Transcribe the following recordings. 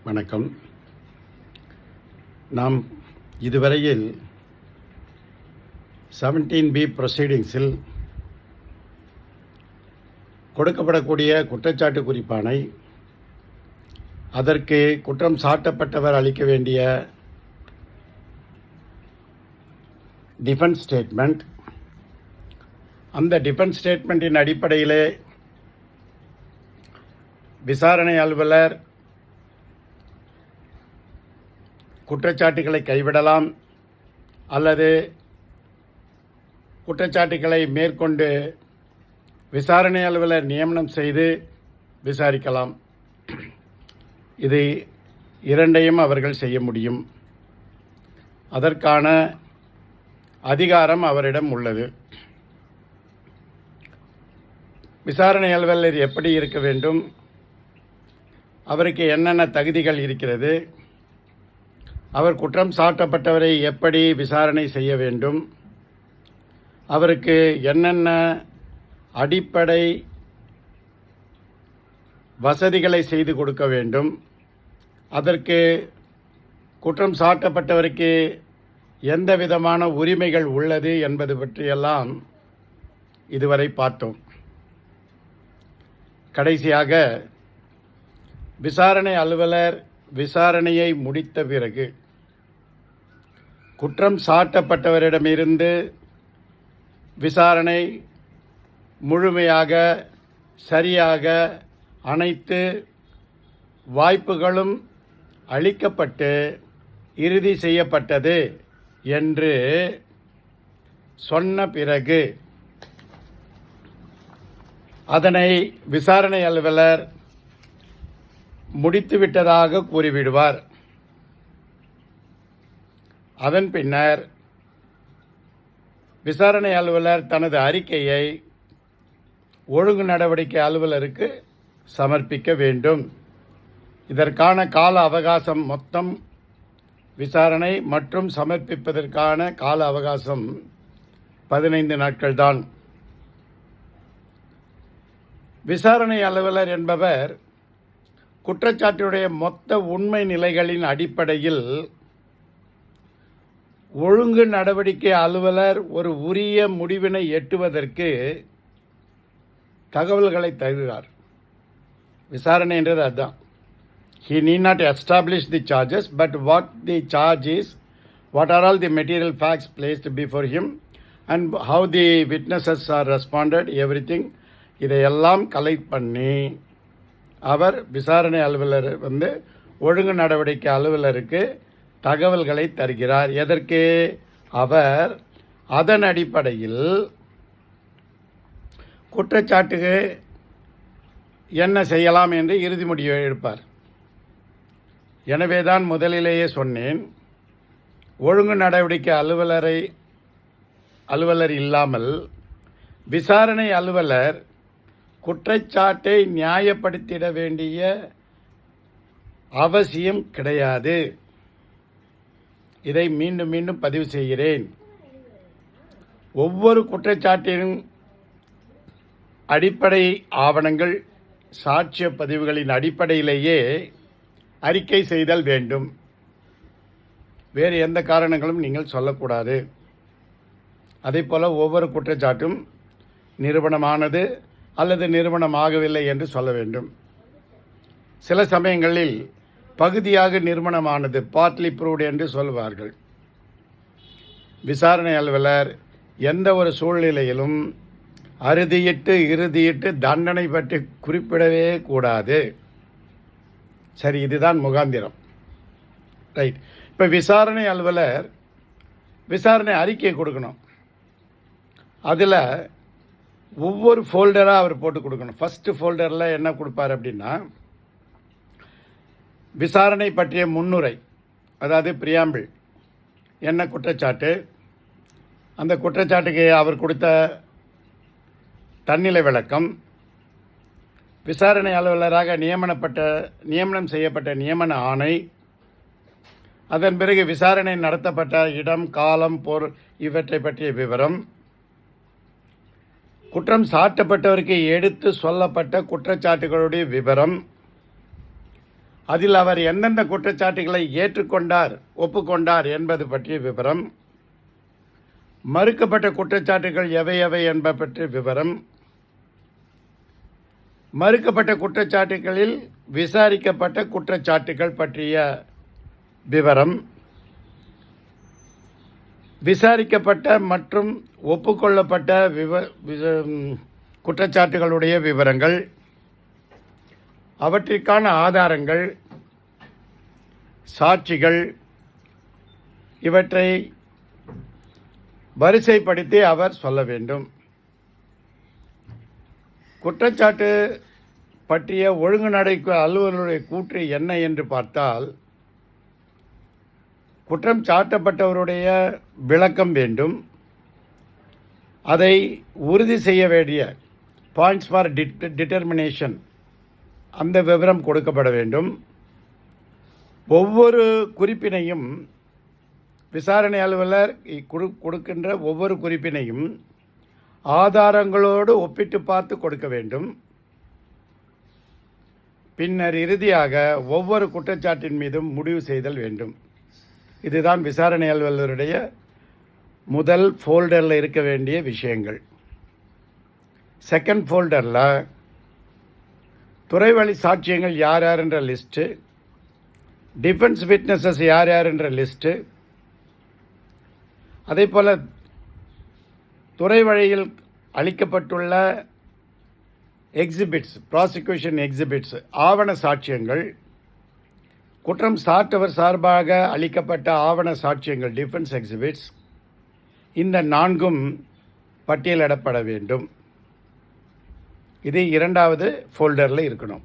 வணக்கம். நாம் இதுவரையில் 17B ப்ரொசீடிங்ஸில் கொடுக்கப்படக்கூடிய குற்றச்சாட்டு குறிப்பானை, அதற்கு குற்றம் சாட்டப்பட்டவர் அளிக்க வேண்டிய டிஃபென்ஸ் ஸ்டேட்மெண்ட், அந்த டிஃபென்ஸ் ஸ்டேட்மெண்ட்டின் அடிப்படையிலே விசாரணை அலுவலர் குற்றச்சாட்டுகளை கைவிடலாம் அல்லது குற்றச்சாட்டுகளை மேற்கொண்டு விசாரணை அலுவலர் நியமனம் செய்து விசாரிக்கலாம். இது இரண்டையும் அவர்கள் செய்ய முடியும். அதற்கான அதிகாரம் அவரிடம் உள்ளது. விசாரணை அலுவலர் எப்படி இருக்க வேண்டும், அவருக்கு என்னென்ன தகுதிகள் இருக்கிறது, அவர் குற்றம் சாட்டப்பட்டவரை எப்படி விசாரணை செய்ய வேண்டும், அவருக்கு என்னென்ன அடிப்படை வசதிகளை செய்து கொடுக்க வேண்டும், அதற்கு குற்றம் சாட்டப்பட்டவருக்கு எந்த விதமான உரிமைகள் உள்ளது என்பது பற்றியெல்லாம் இதுவரை பார்த்தோம். கடைசியாக விசாரணை அலுவலர் விசாரணையை முடித்த பிறகு குற்றம் சாட்டப்பட்டவரிடமிருந்து விசாரணை முழுமையாக சரியாக அனைத்து வாய்ப்புகளும் அளிக்கப்பட்டு இறுதி செய்யப்பட்டது என்று சொன்ன பிறகு அதனை விசாரணை அலுவலர் முடித்துவிட்டதாக கூறிவிடுவார். அதன் பின்னர் விசாரணை அலுவலர் தனது அறிக்கையை ஒழுங்கு நடவடிக்கை அலுவலருக்கு சமர்ப்பிக்க வேண்டும். இதற்கான கால அவகாசம் மொத்தம் விசாரணை மற்றும் சமர்ப்பிப்பதற்கான கால அவகாசம் 15 நாட்கள் தான். விசாரணை அலுவலர் என்பவர் குற்றச்சாட்டுடைய மொத்த உண்மை நிலைகளின் அடிப்படையில் ஒழுங்கு நடவடிக்கை அலுவலர் ஒரு உரிய முடிவினை எட்டுவதற்கு தகவல்களை தருகிறார். விசாரணை என்றது அதுதான். He need not establish the charges, but what the charge is, what are all the material facts placed before him, and how the witnesses are responded, everything. இதையெல்லாம் கலெக்ட் பண்ணி அவர் விசாரணை அலுவலர் ஒழுங்கு நடவடிக்கை அலுவலருக்கு தகவல்களை தருகிறார். எதற்கு? அவர் அதன் அடிப்படையில் குற்றச்சாட்டுக்கு என்ன செய்யலாம் என்று இறுதி முடிவை எடுப்பார். எனவேதான் முதலிலேயே சொன்னேன், ஒழுங்கு நடவடிக்கை அலுவலர் இல்லாமல் விசாரணை அலுவலர் குற்றச்சாட்டை நியாயப்படுத்திட வேண்டிய அவசியம் கிடையாது. இதை மீண்டும் மீண்டும் பதிவு செய்கிறேன். ஒவ்வொரு குற்றச்சாட்டின் அடிப்படை ஆவணங்கள், சாட்சிய பதிவுகளின் அடிப்படையிலேயே அறிக்கை செய்தல் வேண்டும். வேறு எந்த காரணங்களும் நீங்கள் சொல்லக்கூடாது. அதேபோல ஒவ்வொரு குற்றச்சாட்டும் நிரூபணமானது அல்லது நிரூபணமாகவில்லை என்று சொல்ல வேண்டும். சில சமயங்களில் பகுதியாக நிரூபணமானது, பார்ட்லி ப்ரூவ்டு என்று சொல்வார்கள். விசாரணை அலுவலர் எந்த ஒரு சூழ்நிலையிலும் இறுதியிட்டு தண்டனை பற்றி குறிப்பிடவே கூடாது. சரி, இதுதான் முகாந்திரம். ரைட். இப்போ விசாரணை அலுவலர் விசாரணை அறிக்கை கொடுக்கணும். அதில் ஒவ்வொரு ஃபோல்டராக அவர் போட்டு கொடுக்கணும். ஃபஸ்ட்டு ஃபோல்டரில் என்ன கொடுப்பார் அப்படின்னா, விசாரணை பற்றிய முன்னுரை, அதாவது பிரியாம்பிள், என்ன குற்றச்சாட்டு, அந்த குற்றச்சாட்டுக்கு அவர் கொடுத்த தன்னிலை விளக்கம், விசாரணை அலுவலராக நியமனம் செய்யப்பட்ட நியமன ஆணை, அதன் பிறகு விசாரணை நடத்தப்பட்ட இடம், காலம், பொருள் இவற்றை பற்றிய விவரம், குற்றம் சாட்டப்பட்டவருக்கு எடுத்து சொல்லப்பட்ட குற்றச்சாட்டுகளுடைய விவரம், அதில் அவர் எந்தெந்த குற்றச்சாட்டுகளை ஏற்றுக்கொண்டார், ஒப்புக்கொண்டார் என்பது பற்றிய விவரம், மறுக்கப்பட்ட குற்றச்சாட்டுகள் எவை எவை என்பது பற்றிய விவரம், மறுக்கப்பட்ட குற்றச்சாட்டுகளில் விசாரிக்கப்பட்ட குற்றச்சாட்டுகள் பற்றிய விவரம், விசாரிக்கப்பட்ட மற்றும் ஒப்புக்கொள்ளப்பட்ட குற்றச்சாட்டுகளுடைய விவரங்கள், அவற்றிற்கான ஆதாரங்கள், சாட்சிகள், இவற்றை வரிசைப்படுத்தி அவர் சொல்ல வேண்டும். குற்றச்சாட்டு பற்றிய ஒழுங்குநடை அலுவலருடைய கூற்று என்ன என்று பார்த்தால், குற்றம் சாட்டப்பட்டவருடைய விளக்கம் வேண்டும். அதை உறுதி செய்ய வேண்டிய பாயிண்ட்ஸ் ஃபார் டிட்டர்மினேஷன் அந்த விவரம் கொடுக்கப்பட வேண்டும். ஒவ்வொரு குறிப்பினையும் விசாரணை அலுவலர் கொடுக்கின்ற ஒவ்வொரு குறிப்பினையும் ஆதாரங்களோடு ஒப்பிட்டு பார்த்து கொடுக்க வேண்டும். பின்னர் இறுதியாக ஒவ்வொரு குற்றச்சாட்டின் மீதும் முடிவு செய்தல் வேண்டும். இதுதான் விசாரணை அலுவலருடைய முதல் ஃபோல்டரில் இருக்க வேண்டிய விஷயங்கள். செகண்ட் ஃபோல்டரில் துறைவழி சாட்சியங்கள் யார் யார் என்ற லிஸ்ட்டு, டிஃபென்ஸ் விட்னஸஸ் யார் யார் என்ற லிஸ்ட்டு, அதே போல் துறை வழியில் அளிக்கப்பட்டுள்ள எக்ஸிபிட்ஸ், ப்ராசிக்யூஷன் எக்ஸிபிட்ஸ், ஆவண சாட்சியங்கள், குற்றம் சாட்டவர் சார்பாக அளிக்கப்பட்ட ஆவண சாட்சியங்கள், டிஃபென்ஸ் எக்ஸிபிட்ஸ், இந்த 4ம் பட்டியலிடப்பட வேண்டும். இது 2வது ஃபோல்டரில் இருக்கணும்.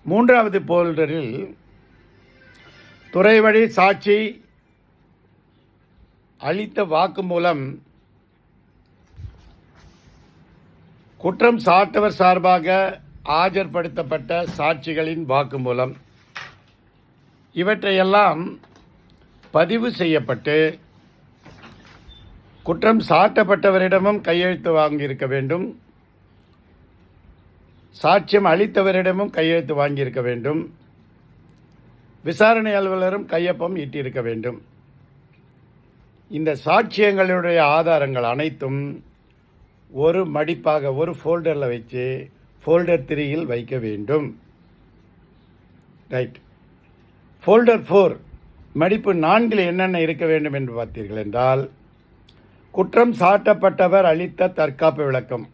3வது ஃபோல்டரில் துறை வழி சாட்சி அளித்த வாக்குமூலம், குற்றம் சாட்டவர் சார்பாக ஆஜர்படுத்தப்பட்ட சாட்சிகளின் வாக்குமூலம், இவற்றையெல்லாம் பதிவு செய்யப்பட்டு குற்றம் சாட்டப்பட்டவரிடமும் கையெழுத்து வாங்கியிருக்க வேண்டும், சாட்சியம் அளித்தவரிடமும் கையெழுத்து வாங்கியிருக்க வேண்டும், விசாரணை அலுவலரும் கையொப்பம் ஈட்டியிருக்க வேண்டும். இந்த சாட்சியங்களுடைய ஆதாரங்கள் அனைத்தும் ஒரு மடிப்பாக ஒரு ஃபோல்டரில் வச்சு ஃபோல்டர் 3யில் வைக்க வேண்டும். ரைட். ஃபோல்டர் 4 மடிப்பு 4 என்னென்ன இருக்க வேண்டும் என்று பார்த்தீர்கள் என்றால், குற்றம் சாட்டப்பட்டவர் அளித்த தற்காப்பு விளக்கம்,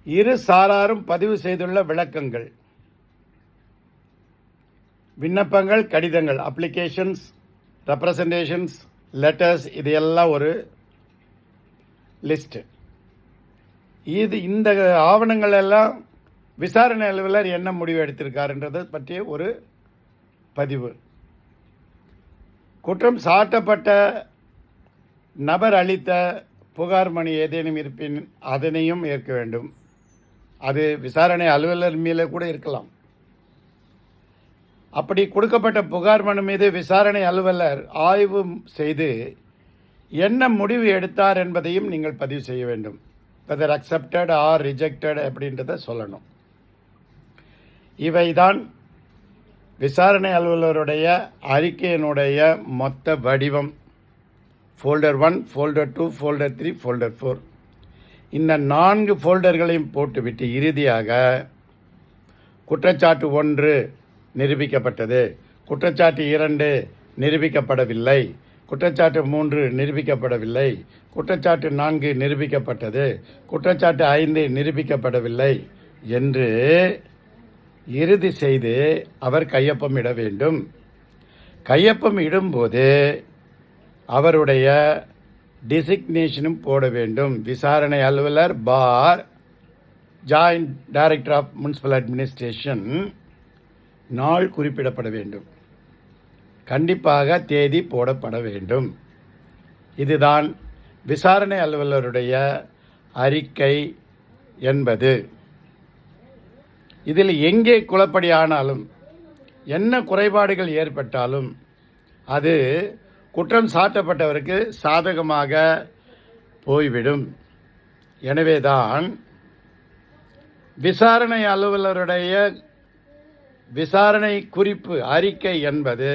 இரு சாராரும் பதிவு செய்துள்ள விளக்கங்கள், விண்ணப்பங்கள், கடிதங்கள், அப்ளிகேஷன்ஸ், ரெப்ரசன்டேஷன்ஸ், லெட்டர்ஸ், இது எல்லாம் ஒரு லிஸ்ட். இந்த ஆவணங்கள் எல்லாம் விசாரணை அலுவலர் என்ன முடிவு எடுத்திருக்காருன்றதை பற்றிய ஒரு பதிவு. குற்றம் சாட்டப்பட்ட நபர் அளித்த புகார் மனு ஏதேனும் இருப்பின் அதனையும் ஏற்க வேண்டும். அது விசாரணை அலுவலர் மேலே கூட இருக்கலாம். அப்படி கொடுக்கப்பட்ட புகார் மனு மீது விசாரணை அலுவலர் ஆய்வு செய்து என்ன முடிவு எடுத்தார் என்பதையும் நீங்கள் பதிவு செய்ய வேண்டும். வெதர் அக்செப்டட் ஆர் ரிஜெக்டட் அப்படின்றத சொல்லணும். இவைதான் விசாரணை அலுவலருடைய அறிக்கையினுடைய மொத்த வடிவம். Folder 1, folder 2, folder 3, folder 4. இந்த 4 ஃபோல்டர்களையும் போட்டுவிட்டு இறுதியாக குற்றச்சாட்டு 1 நிரூபிக்கப்பட்டது, குற்றச்சாட்டு 2 நிரூபிக்கப்படவில்லை, குற்றச்சாட்டு 3 நிரூபிக்கப்படவில்லை, குற்றச்சாட்டு 4 நிரூபிக்கப்பட்டது, குற்றச்சாட்டு 5 நிரூபிக்கப்படவில்லை என்று இறுதி செய்து அவர் கையொப்பம் இட வேண்டும். கையொப்பம் இடும்போது அவருடைய டிசிக்னேஷனும் போட வேண்டும். விசாரணை அலுவலர் for joint director of municipal administration நாள் குறிப்பிடப்பட வேண்டும். கண்டிப்பாக தேதி போடப்பட வேண்டும். இதுதான் விசாரணை அலுவலருடைய அறிக்கை என்பது. இதில் எங்கே குழப்படி ஆனாலும், என்ன குறைபாடுகள் ஏற்பட்டாலும் அது குற்றம் சாட்டப்பட்டவருக்கு சாதகமாக போய்விடும். எனவேதான் விசாரணை அலுவலருடைய விசாரணை குறிப்பு அறிக்கை என்பது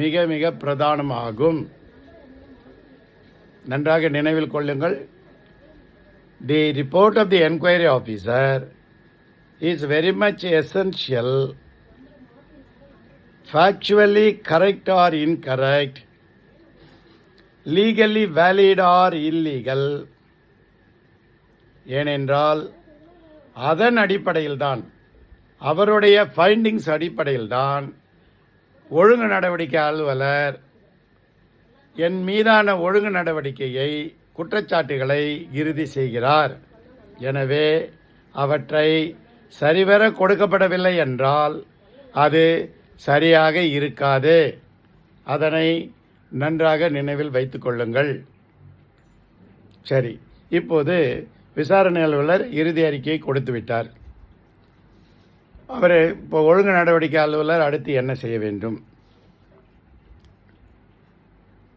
மிக மிக பிரதானமாகும். நன்றாக நினைவில் கொள்ளுங்கள். The report of the enquiry officer is very much essential, factually correct or incorrect, legally valid or illegal. ஏனென்றால் அதன் அடிப்படையில்தான், அவருடைய ஃபைண்டிங்ஸ் அடிப்படையில்தான் ஒழுங்கு நடவடிக்கை அலுவலர் என் மீதான ஒழுங்கு நடவடிக்கையை, குற்றச்சாட்டுகளை இறுதி செய்கிறார். எனவே அவற்றை சரிவர கொடுக்கப்படவில்லை என்றால் அது சரியாக இருக்காது. அதனை நன்றாக நினைவில் வைத்துக் கொள்ளுங்கள். சரி, இப்போது விசாரணை அலுவலர் இறுதி அறிக்கையை கொடுத்து விட்டார். அவர் இப்போ ஒழுங்கு நடவடிக்கை அலுவலர் அடுத்து என்ன செய்ய வேண்டும்?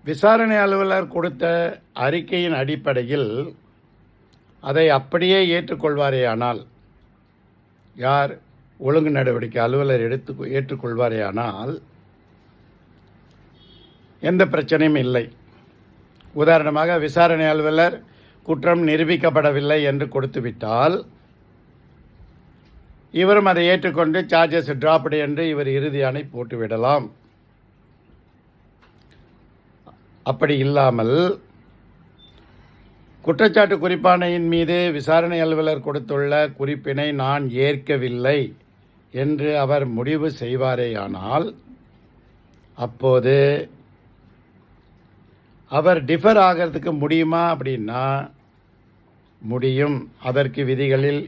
விசாரணை அலுவலர் கொடுத்த அறிக்கையின் அடிப்படையில் அதை அப்படியே ஏற்றுக்கொள்வாரேயானால், யார்? ஒழுங்கு நடவடிக்கை அலுவலர் ஏற்றுக்கொள்வாரேயானால் எந்த பிரச்சனையும் இல்லை. உதாரணமாக விசாரணை அலுவலர் குற்றம் நிரூபிக்கப்படவில்லை என்று கொடுத்துவிட்டால் இவரும் அதை ஏற்றுக்கொண்டு சார்ஜஸ் டிராப்டு என்று இவர் இறுதியாணை போட்டுவிடலாம். அப்படி இல்லாமல் குற்றச்சாட்டு குறிப்பாணையின் மீது விசாரணை அலுவலர் கொடுத்துள்ள குறிப்பினை நான் ஏற்கவில்லை என்று அவர் முடிவு செய்வாரேயானால் அப்போது அவர் டிஃபர் ஆகிறதுக்கு முடியுமா? அப்படின்னா முடியும். அதற்கு விதிகளில்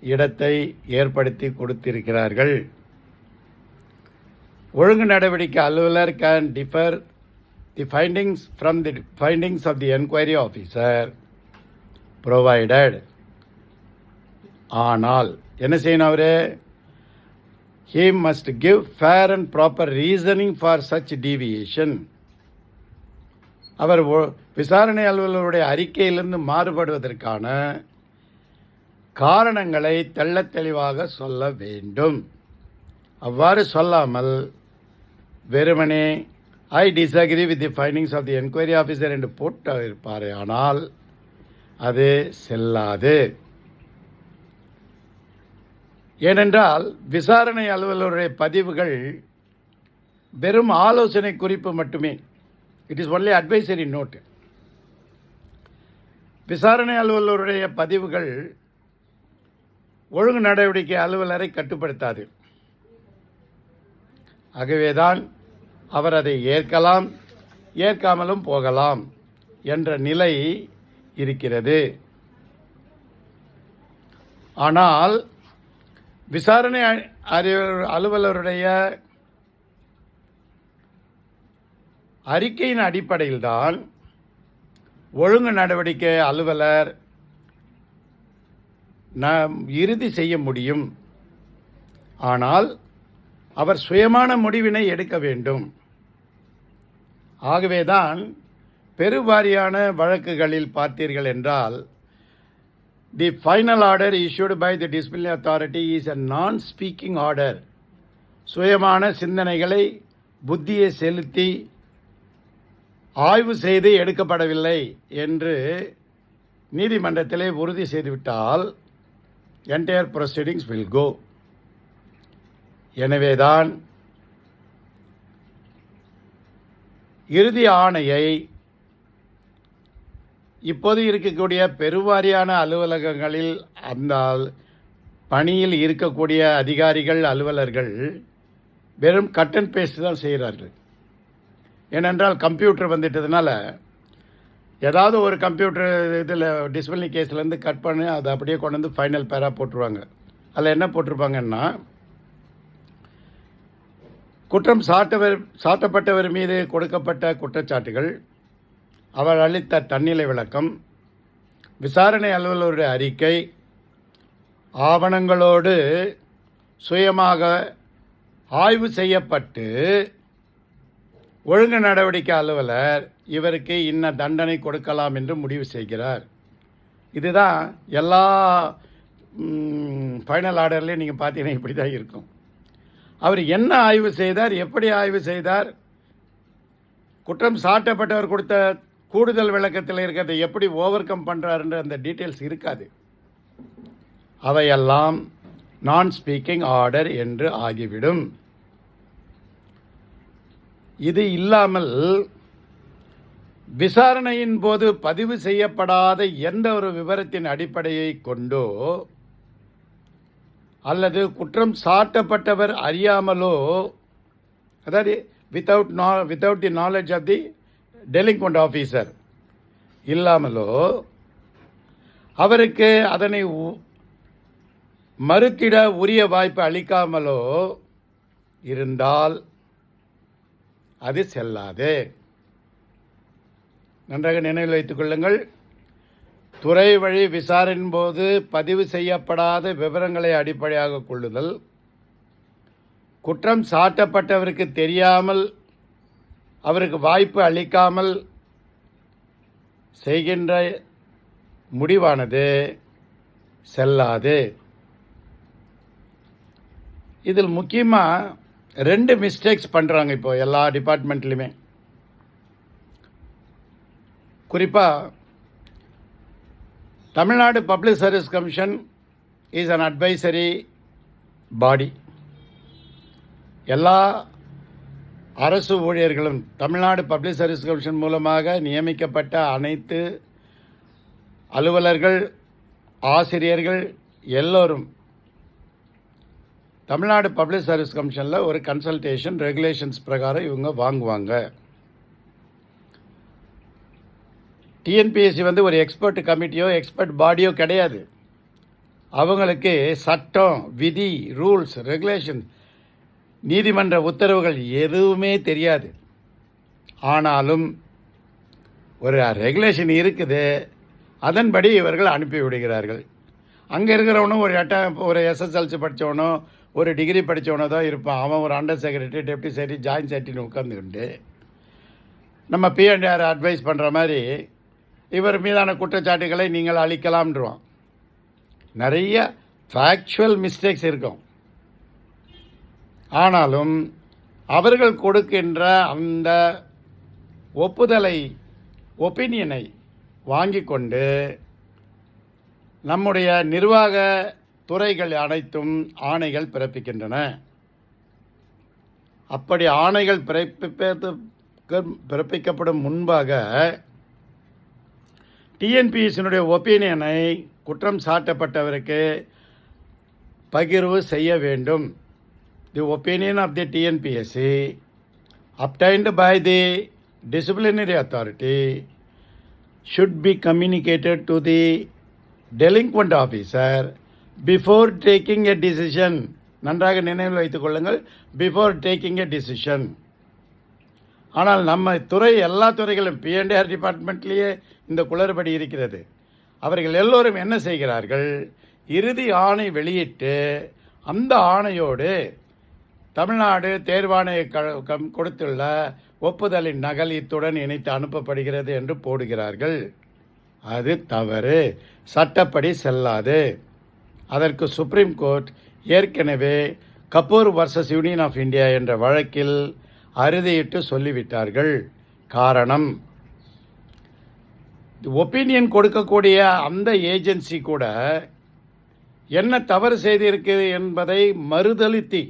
இடத்தை ஏற்படுத்தி கொடுத்திருக்கிறார்கள். ஒழுங்கு நடவடிக்கை அலுவலர் can differ the findings from the findings of the enquiry officer provided. ஆனால் என்ன செய்யணும்? அவரு he must give fair and proper reasoning for such deviation. அவர் விசாரணை அலுவலருடைய அறிக்கையிலிருந்து மாறுபடுவதற்கான காரணங்களை தெள்ளத் தெளிவாக சொல்ல வேண்டும். அவ்வாறு சொல்லாமல் வெறுமனே I disagree with the findings of the enquiry officer என்று போட்டு இருப்பாரே ஆனால் அது செல்லாது. ஏனென்றால் விசாரணை அலுவலருடைய பதிவுகள் வெறும் ஆலோசனை குறிப்பு மட்டுமே. It is only advisory note. விசாரணை அலுவலருடைய பதிவுகள் ஒழுங்கு நடவடிக்கை அலுவலரை கட்டுப்படுத்தாது. ஆகவேதான் அவர் அதை ஏற்கலாம், ஏற்காமலும் போகலாம் என்ற நிலை இருக்கிறது. ஆனால் விசாரணை அலுவலருடைய அறிக்கையின் அடிப்படையில்தான் ஒழுங்கு நடவடிக்கை அலுவலர் இறுதி செய்ய முடியும். ஆனால் அவர் சுயமான முடிவினை எடுக்க வேண்டும். ஆகவேதான் பெருவாரியான வழக்குகளில் பார்த்தீர்கள் என்றால் the final order issued by the disciplinary authority is a non-speaking order. சுயமான சிந்தனைகளை புத்தியை செலுத்தி ஆய்வு செய்து எடுக்கப்படவில்லை என்று நீதிமன்றத்திலே உறுதி செய்துவிட்டால் entire proceedings will go. எனவேதான் இறுதி ஆணையை இப்போது இருக்கக்கூடிய பெருவாரியான அலுவலகங்களில் அந்த பணியில் இருக்கக்கூடிய அதிகாரிகள், அலுவலர்கள் வெறும் கட் அண்ட் பேஸ்ட் தான் செய்கிறார்கள். ஏனென்றால் கம்ப்யூட்டர் வந்துட்டதுனால ஏதாவது ஒரு கம்ப்யூட்டர் இதில் டிஸ்பிளினரி கேஸ்லேருந்து கட் பண்ணி அதை அப்படியே கொண்டு வந்து ஃபைனல் பேராக போட்டுருவாங்க. அதில் என்ன போட்டிருப்பாங்கன்னா, குற்றம் சாட்டப்பட்டவர் மீது கொடுக்கப்பட்ட குற்றச்சாட்டுகள், அவர் அளித்த தன்னிலை விளக்கம், விசாரணை அலுவலருடைய அறிக்கை, ஆவணங்களோடு சுயமாக ஆய்வு செய்யப்பட்டு ஒழுங்கு நடவடிக்கை அலுவலர் இவருக்கு இன்ன தண்டனை கொடுக்கலாம் என்று முடிவு செய்கிறார். இதுதான் எல்லா ஃபைனல் ஆர்டர்லேயும் நீங்கள் பார்த்தீங்கன்னா இப்படி தான் இருக்கும். அவர் என்ன ஆய்வு செய்தார், எப்படி ஆய்வு செய்தார், குற்றம் சாட்டப்பட்டவர் கொடுத்த கூடுதல் விளக்கத்தில் இருக்கிறத எப்படி ஓவர் கம் பண்ணுறாருன்ற அந்த டீட்டெயில்ஸ் இருக்காது. அவையெல்லாம் நான் ஸ்பீக்கிங் ஆர்டர் என்று ஆகிவிடும். இது இல்லாமல் விசாரணையின் போது பதிவு செய்யப்படாத எந்த ஒரு விவரத்தின் அடிப்படையை கொண்டோ அல்லது குற்றம் சாட்டப்பட்டவர் அறியாமலோ, அதாவது without the knowledge of the delinquent officer இல்லாமலோ, அவருக்கு அதனை மறுத்திட உரிய வாய்ப்பு அளிக்காமலோ இருந்தால் அது செல்லாது. நன்றாக நினைவில் வைத்துக் கொள்ளுங்கள். துறை வழி விசாரணையின் போது பதிவு செய்யப்படாத விவரங்களை அடிப்படையாக கொள்ளுதல், குற்றம் சாட்டப்பட்டவருக்கு தெரியாமல் அவருக்கு வாய்ப்பு அளிக்காமல் செய்கின்ற முடிவானது செல்லாது. இதில் முக்கியமாக 2 மிஸ்டேக்ஸ் பண்ணுறாங்க இப்போ எல்லா டிபார்ட்மெண்ட்லையுமே. குறிப்பாக Tamil Nadu public service commission is an advisory பாடி. எல்லா அரசு ஊழியர்களும் தமிழ்நாடு பப்ளிக் சர்வீஸ் கமிஷன் மூலமாக நியமிக்கப்பட்ட அனைத்து அலுவலர்கள், ஆசிரியர்கள் எல்லோரும் தமிழ்நாடு பப்ளிக் சர்வீஸ் கமிஷனில் ஒரு கன்சல்டேஷன் ரெகுலேஷன்ஸ் பிரகாரம் இவங்க வாங்குவாங்க. டிஎன்பிஎஸ்சி ஒரு எக்ஸ்பர்ட் கமிட்டியோ எக்ஸ்பர்ட் பாடியோ கிடையாது. அவங்களுக்கு சட்டம், விதி, ரூல்ஸ், ரெகுலேஷன், நீதிமன்ற உத்தரவுகள் எதுவுமே தெரியாது. ஆனாலும் ஒரு ரெகுலேஷன் இருக்குது, அதன்படி இவர்கள் அனுப்பி விடுகிறார்கள். அங்கே இருக்கிறவனும் ஒரு எஸ்எஸ்எல்சி படித்தவனோ ஒரு டிகிரி படித்தவனோ தான் இருப்பான். அவன் ஒரு under secretary, deputy secretary, joint செக்ரட்டரின்னு உட்காந்துக்கிண்டு நம்ம பிஎன்டிஆர் அட்வைஸ் பண்ணுற மாதிரி இவர் மீதான குற்றச்சாட்டுகளை நீங்கள் அளிக்கலாம்ன்றான். நிறைய ஃபேக்சுவல் மிஸ்டேக்ஸ் இருக்கும். ஆனாலும் அவர்கள் கொடுக்கின்ற அந்த ஒப்பீனியனை வாங்கி கொண்டு நம்முடைய நிர்வாக துறைகள் அனைத்தும் ஆணைகள் பிறப்பிக்கின்றன. அப்படி ஆணைகள் பிறப்பிக்கப்படும் முன்பாக டிஎன்பிஎஸ்சியினுடைய ஒப்பீனியனை குற்றம் சாட்டப்பட்டவருக்கு பகிர்வு செய்ய வேண்டும். The opinion of the TNPSC obtained by the disciplinary authority should be communicated to the delinquent officer before taking a decision. நன்றாக நினைவில் வைத்துக் கொள்ளுங்கள், பிஃபோர் டேக்கிங் எ டிசிஷன். ஆனால் நம்ம துறை, எல்லா துறைகளும் பிஎன்டிஆர் டிபார்ட்மெண்ட்லேயே இந்த குளறுபடி இருக்கிறது. அவர்கள் எல்லோரும் என்ன செய்கிறார்கள், இறுதி ஆணை வெளியிட்டு அந்த ஆணையோடு தமிழ்நாடு தேர்வாணைய கொடுத்துள்ள ஒப்புதலின் நகல் இத்துடன் இணைத்து அனுப்பப்படுகிறது என்று போடுகிறார்கள். அது தவறு, சட்டப்படி செல்லாது. அதற்கு சுப்ரீம் கோர்ட் ஏற்கனவே Kapoor versus union of India என்ற வழக்கில் அறுதியிட்டு சொல்லிவிட்டார்கள். காரணம், ஒப்பீனியன் கொடுக்கக்கூடிய அந்த ஏஜென்சி கூட என்ன தவறு செய்திருக்கு என்பதை மறுதலித்தி,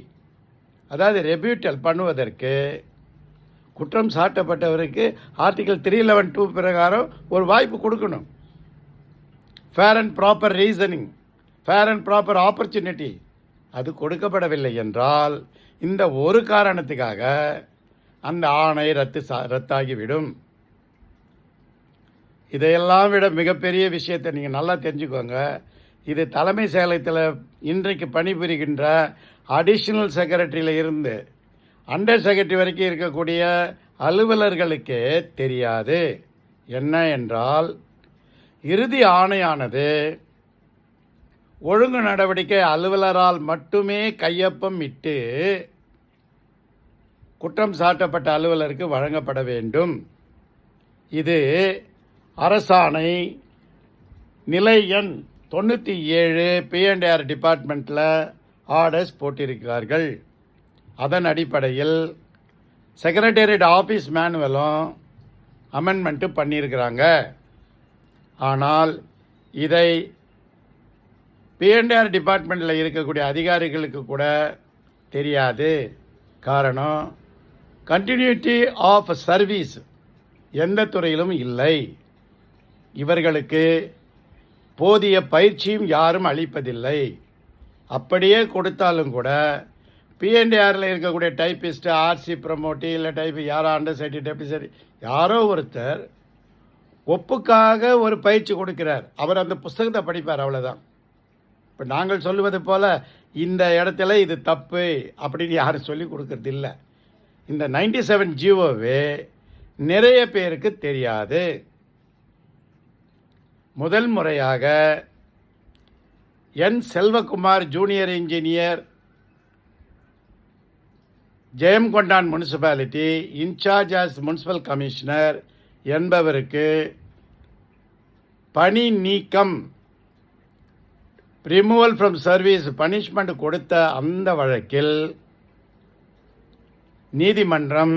அதாவது ரெபியூட்டல் பண்ணுவதற்கு குற்றம் சாட்டப்பட்டவருக்கு ஆர்டிகல் 311(2) பிரகாரம் ஒரு வாய்ப்பு கொடுக்கணும். Fair and proper reasoning, fair and proper opportunity அது கொடுக்கப்படவில்லை என்றால் இந்த ஒரு காரணத்துக்காக அந்த ஆணை ரத்தாகிவிடும். இதையெல்லாம் விட மிகப்பெரிய விஷயத்தை நீங்கள் நல்லா தெரிஞ்சுக்கோங்க. இது தலைமை செயலகத்தில் இன்றைக்கு பணிபுரிகின்ற அடிஷ்னல் செக்ரட்டரியில் இருந்து அண்டர் செக்ரட்டரி வரைக்கும் இருக்கக்கூடிய அலுவலர்களுக்கே தெரியாது. என்ன என்றால், இறுதி ஆணையானது ஒழுங்கு நடவடிக்கை அலுவலரால் மட்டுமே கையொப்பம் இட்டு குற்றம் சாட்டப்பட்ட அலுவலருக்கு வழங்கப்பட வேண்டும். இது அரசாணை நிலை எண் 97 பிஎன்டிஆர் டிபார்ட்மெண்ட்டில் ஆர்டர்ஸ் போட்டிருக்கிறார்கள். அதன் அடிப்படையில் செக்ரட்டேரியட் ஆஃபீஸ் மேனுவலும் அமெண்ட்மெண்ட்டு பண்ணியிருக்கிறாங்க. ஆனால் இதை P&R டிபார்ட்மெண்ட்டில் இருக்கக்கூடிய அதிகாரிகளுக்கு கூட தெரியாது. காரணம், கண்டினியூட்டி ஆஃப் சர்வீஸ் எந்த துறையிலும் இல்லை. இவர்களுக்கு போதிய பயிற்சியும் யாரும் அளிப்பதில்லை. அப்படியே கொடுத்தாலும் கூட P&Rல இருக்கக்கூடிய டைப்பிஸ்ட்டு, ஆர்சி ப்ரமோட்டி, இல்லை யாரோ அண்டர் சைட்டி டெப்டி யாரோ ஒருத்தர் ஒப்புக்காக ஒரு பயிற்சி கொடுக்கிறார். அவர் அந்த புஸ்தகத்தை படிப்பார், அவ்வளோதான். இப்போ நாங்கள் சொல்லுவது போல் இந்த இடத்துல இது தப்பு அப்படின்னு யாரும் சொல்லி கொடுக்கறது இல்லை. இந்த 97 ஜிஓவே நிறைய பேருக்கு தெரியாது. முதல் முறையாக N Selvakumar junior engineer, Jayankondan municipality, in charge as municipal commissioner என்பவருக்கு பணி நீக்கம், ரிமூவல் ஃப்ரம் சர்வீஸ் பனிஷ்மெண்ட் கொடுத்த அந்த வழக்கில் நீதிமன்றம்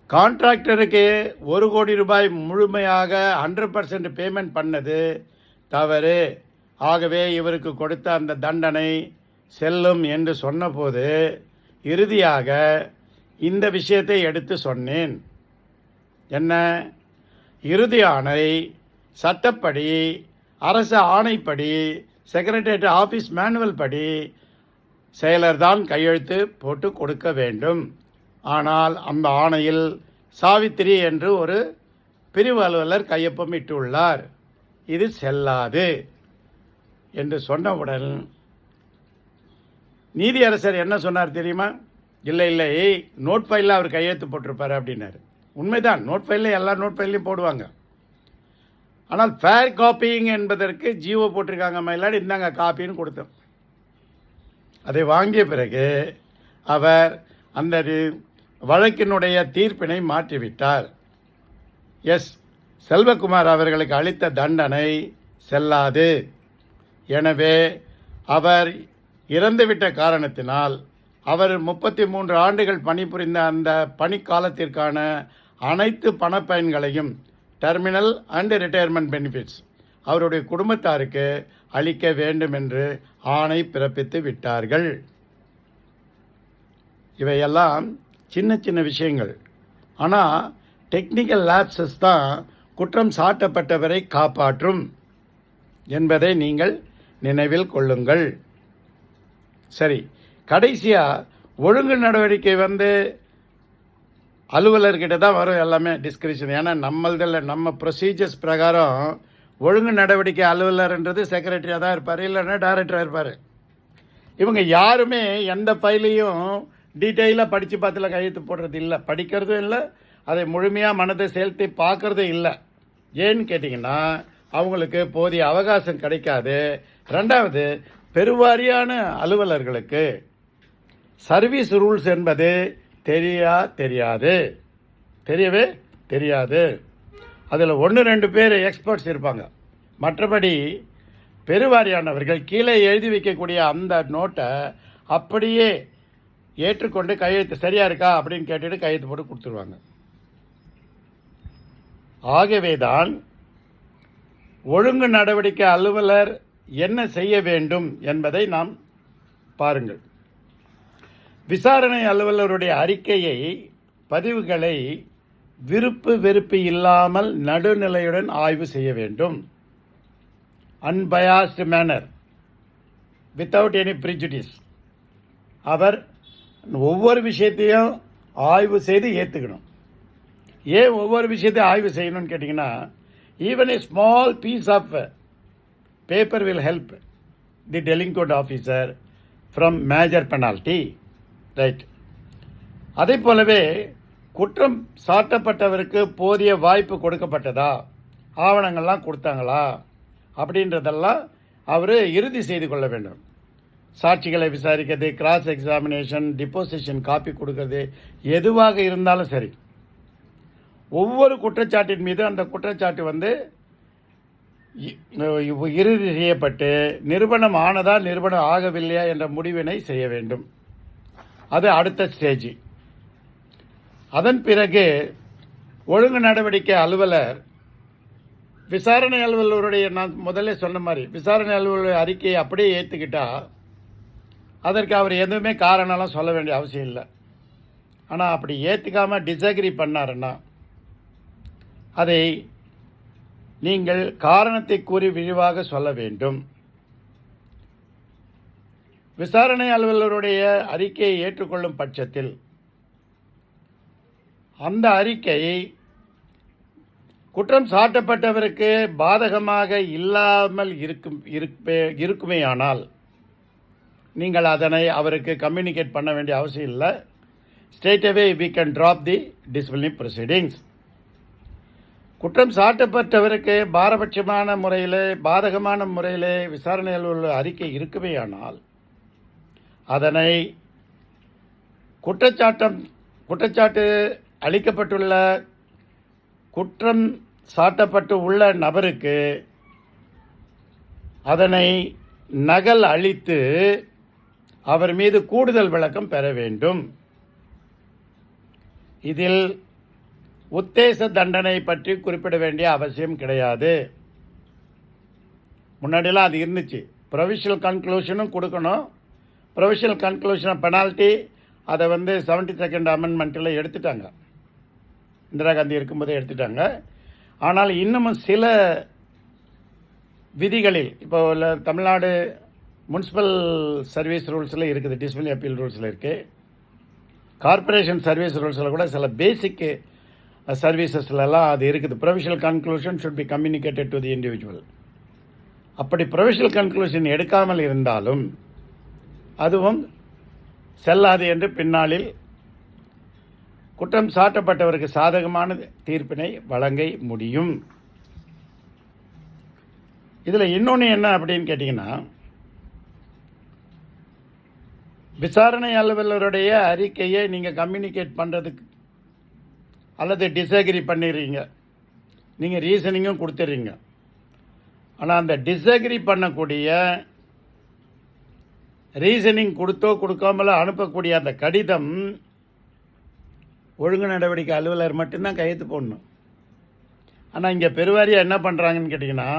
கான்ட்ராக்டருக்கு 1 கோடி ரூபாய் முழுமையாக 100% பேமெண்ட் பண்ணது தவறு, ஆகவே இவருக்கு கொடுத்த அந்த தண்டனை செல்லும் என்று சொன்னபோது இறுதியாக இந்த விஷயத்தை எடுத்து சொன்னேன். என்ன? இறுதி ஆணை சட்டப்படி, அரசு ஆணைப்படி, செக்ரட்டேரியட் ஆஃபீஸ் மேனுவல் படி செயலர் தான் கையெழுத்து போட்டு கொடுக்க வேண்டும். ஆனால் அந்த ஆணையில் சாவித்திரி என்று ஒரு பிரிவு அலுவலர் கையொப்பமிட்டுள்ளார். இது செல்லாது என்று சொன்னவுடன் நீதியரசர் என்ன சொன்னார் தெரியுமா? இல்லை, நோட் ஃபைலில் அவர் கையெழுத்து போட்டிருப்பார் அப்படின்னாரு. உண்மைதான், நோட் ஃபைலில் எல்லா நோட் ஃபைல்லையும் போடுவாங்க. ஆனால் ஃபேர் காப்பிங் என்பதற்கு ஜிஓ போட்டிருக்காங்க, மயிலாடி இந்தாங்க காப்பின்னு கொடுத்தோம். அதை வாங்கிய பிறகு அவர் அந்த வழக்கினுடைய தீர்ப்பினை மாற்றிவிட்டார். செல்வகுமார் அவர்களுக்கு அளித்த தண்டனை செல்லாது. எனவே அவர் இறந்துவிட்ட காரணத்தினால் அவர் 33 ஆண்டுகள் பணிபுரிந்த அந்த பணிக்காலத்திற்கான அனைத்து பணப்பயன்களையும், டெர்மினல் அண்ட் ரிட்டையர்மெண்ட் பெனிஃபிட்ஸ், அவருடைய குடும்பத்தாருக்கு அளிக்க வேண்டும் என்று ஆணை பிறப்பித்து விட்டார்கள். இவையெல்லாம் சின்ன சின்ன விஷயங்கள். ஆனால் டெக்னிக்கல் லேப்சஸ் தான் குற்றம் சாட்டப்பட்டவரை காப்பாற்றும் என்பதை நீங்கள் நினைவில் கொள்ளுங்கள். சரி, கடைசியாக ஒழுங்கு நடவடிக்கை அலுவலர்கிட்ட தான் வரும் எல்லாமே டிஸ்கிரிப்ஷன். ஏன்னா நம்ம ப்ரொசீஜர்ஸ் பிரகாரம் ஒழுங்கு நடவடிக்கை அலுவலர்ன்றது செக்ரட்டரியாக தான் இருப்பார், இல்லைன்னா டைரக்டராக இருப்பார். இவங்க யாருமே எந்த ஃபைலையும் டீட்டெயிலாக படித்து பார்த்துல கையெழுத்து போடுறது இல்லை, படிக்கிறதும் இல்லை, அதை முழுமையாக மனதை செலுத்தி பார்க்குறதும் இல்லை. ஏன்னு கேட்டிங்கன்னா அவங்களுக்கு போதிய அவகாசம் கிடைக்காது. ரெண்டாவது, பெருவாரியான அலுவலர்களுக்கு சர்வீஸ் ரூல்ஸ் என்பது தெரியவே தெரியாது. அதில் 1-2 பேர் எக்ஸ்பர்ட்ஸ் இருப்பாங்க. மற்றபடி பெருவாரியானவர்கள் கீழே எழுதி வைக்கக்கூடிய அந்த நோட்டை அப்படியே ஏற்றுக்கொண்டு கையெழுத்து சரியா இருக்கா அப்படின்னு கேட்டுட்டு கையெழுத்து போட்டு கொடுத்துருவாங்க. ஆகவே தான் ஒழுங்கு நடவடிக்கை அலுவலர் என்ன செய்ய வேண்டும் என்பதை நாம் பாருங்கள். விசாரணை அலுவலருடைய அறிக்கையை, பதிவுகளை விருப்பு வெறுப்பு இல்லாமல் நடுநிலையுடன் ஆய்வு செய்ய வேண்டும். Unbiased manner, without any prejudice. அவர் ஒவ்வொரு விஷயத்தையும் ஆய்வு செய்து ஏற்றுக்கணும். ஏன் ஒவ்வொரு விஷயத்தையும் ஆய்வு செய்யணும்னு கேட்டிங்கன்னா, even a small piece of paper will help the delinquent officer from major penalty. Right. அதே போலவே குற்றம் சாட்டப்பட்டவருக்கு போதிய வாய்ப்பு கொடுக்கப்பட்டதா, ஆவணங்கள்லாம் கொடுத்தாங்களா அப்படின்றதெல்லாம் அவர் இறுதி செய்து கொள்ள வேண்டும். சாட்சிகளை விசாரிக்கிறது, கிராஸ் எக்ஸாமினேஷன், டிப்போசிஷன் காப்பி கொடுக்கறது, எதுவாக இருந்தாலும் சரி, ஒவ்வொரு குற்றச்சாட்டின் மீது அந்த குற்றச்சாட்டு இறுதி செய்யப்பட்டு நிரூபணம் ஆனதா நிரூபணம் ஆகவில்லையா என்ற முடிவினை செய்ய வேண்டும். அது அடுத்த ஸ்டேஜ். அதன் பிறகு ஒழுங்கு நடவடிக்கை அலுவலர் விசாரணை அலுவலருடைய, நான் முதல்ல சொன்ன மாதிரி, விசாரணை அலுவலர் அறிக்கையை அப்படியே ஏற்றுக்கிட்டா அதற்கு அவர் எதுவுமே காரணம்லாம் சொல்ல வேண்டிய அவசியம் இல்லை. ஆனால் அப்படி ஏற்றுக்காமல் டிஸ்அக்ரி பண்ணாருன்னா அதை நீங்கள் காரணத்தை கூறி விரிவாக சொல்ல வேண்டும். விசாரணை அலுவலருடைய அறிக்கையை ஏற்றுக்கொள்ளும் பட்சத்தில் அந்த அறிக்கை குற்றம் சாட்டப்பட்டவருக்கு பாதகமாக இல்லாமல் இருக்குமேயானால் நீங்கள் அதனை அவருக்கு கம்யூனிகேட் பண்ண வேண்டிய அவசியம் இல்லை. Straight away we can drop the disciplinary proceedings. குற்றம் சாட்டப்பட்டவருக்கு பாதகமான முறையில் விசாரணையில் உள்ள அறிக்கை இருக்குமேயானால் அதனை குற்றச்சாட்டு அளிக்கப்பட்டுள்ள குற்றம் சாட்டப்பட்டு உள்ள நபருக்கு அதனை நகல் அளித்து அவர் மீது கூடுதல் விளக்கம் பெற வேண்டும். இதில் உத்தேச தண்டனை பற்றி குறிப்பிட வேண்டிய அவசியம் கிடையாது. முன்னாடிலாம் அது இருந்துச்சு. ப்ரொவிஷனல் கன்க்ளூஷனும் கொடுக்கணும். ப்ரொவிஷனல் கன்க்ளூஷன் பெனால்ட்டி அதை 72nd அமெண்ட்மெண்ட்டில் எடுத்துட்டாங்க. இந்திரா காந்தி இருக்கும்போதே எடுத்துட்டாங்க. ஆனால் இன்னமும் சில விதிகளில், இப்போ தமிழ்நாடு முனிசிபல் சர்வீஸ் ரூல்ஸில் இருக்குது, டிசிப்ளினரி அப்பீல் ரூல்ஸில் இருக்குது, கார்பரேஷன் சர்வீஸ் ரூல்ஸில் கூட சில பேசிக் சர்வீசஸ்லாம் அது இருக்குது. Provisional conclusion should be communicated to the individual. அப்படி ப்ரொவிஷனல் கன்க்ளூஷன் எடுக்காமல் இருந்தாலும் அதுவும் செல்லாது என்று பின்னாளில் குற்றம் சாட்டப்பட்டவருக்கு சாதகமான தீர்ப்பினை வழங்க முடியும். இதில் இன்னொன்று என்ன அப்படின்னு கேட்டிங்கன்னா, விசாரணை அலுவலருடைய அறிக்கையை நீங்கள் கம்யூனிகேட் பண்ணுறதுக்கு அல்லது டிஸ்அக்ரி பண்ணிடுறீங்க, நீங்கள் ரீசனிங்கும் கொடுத்துட்றீங்க. ஆனால் அந்த டிஸ்அக்ரி பண்ணக்கூடிய ரீசனிங் கொடுத்தோ கொடுக்காமலோ அனுப்பக்கூடிய அந்த கடிதம் ஒழுங்கு நடவடிக்கை அலுவலர் மட்டும்தான் கையெழுத்து போடணும். ஆனால் இங்கே பெருவாரியாக என்ன பண்ணுறாங்கன்னு கேட்டிங்கன்னா,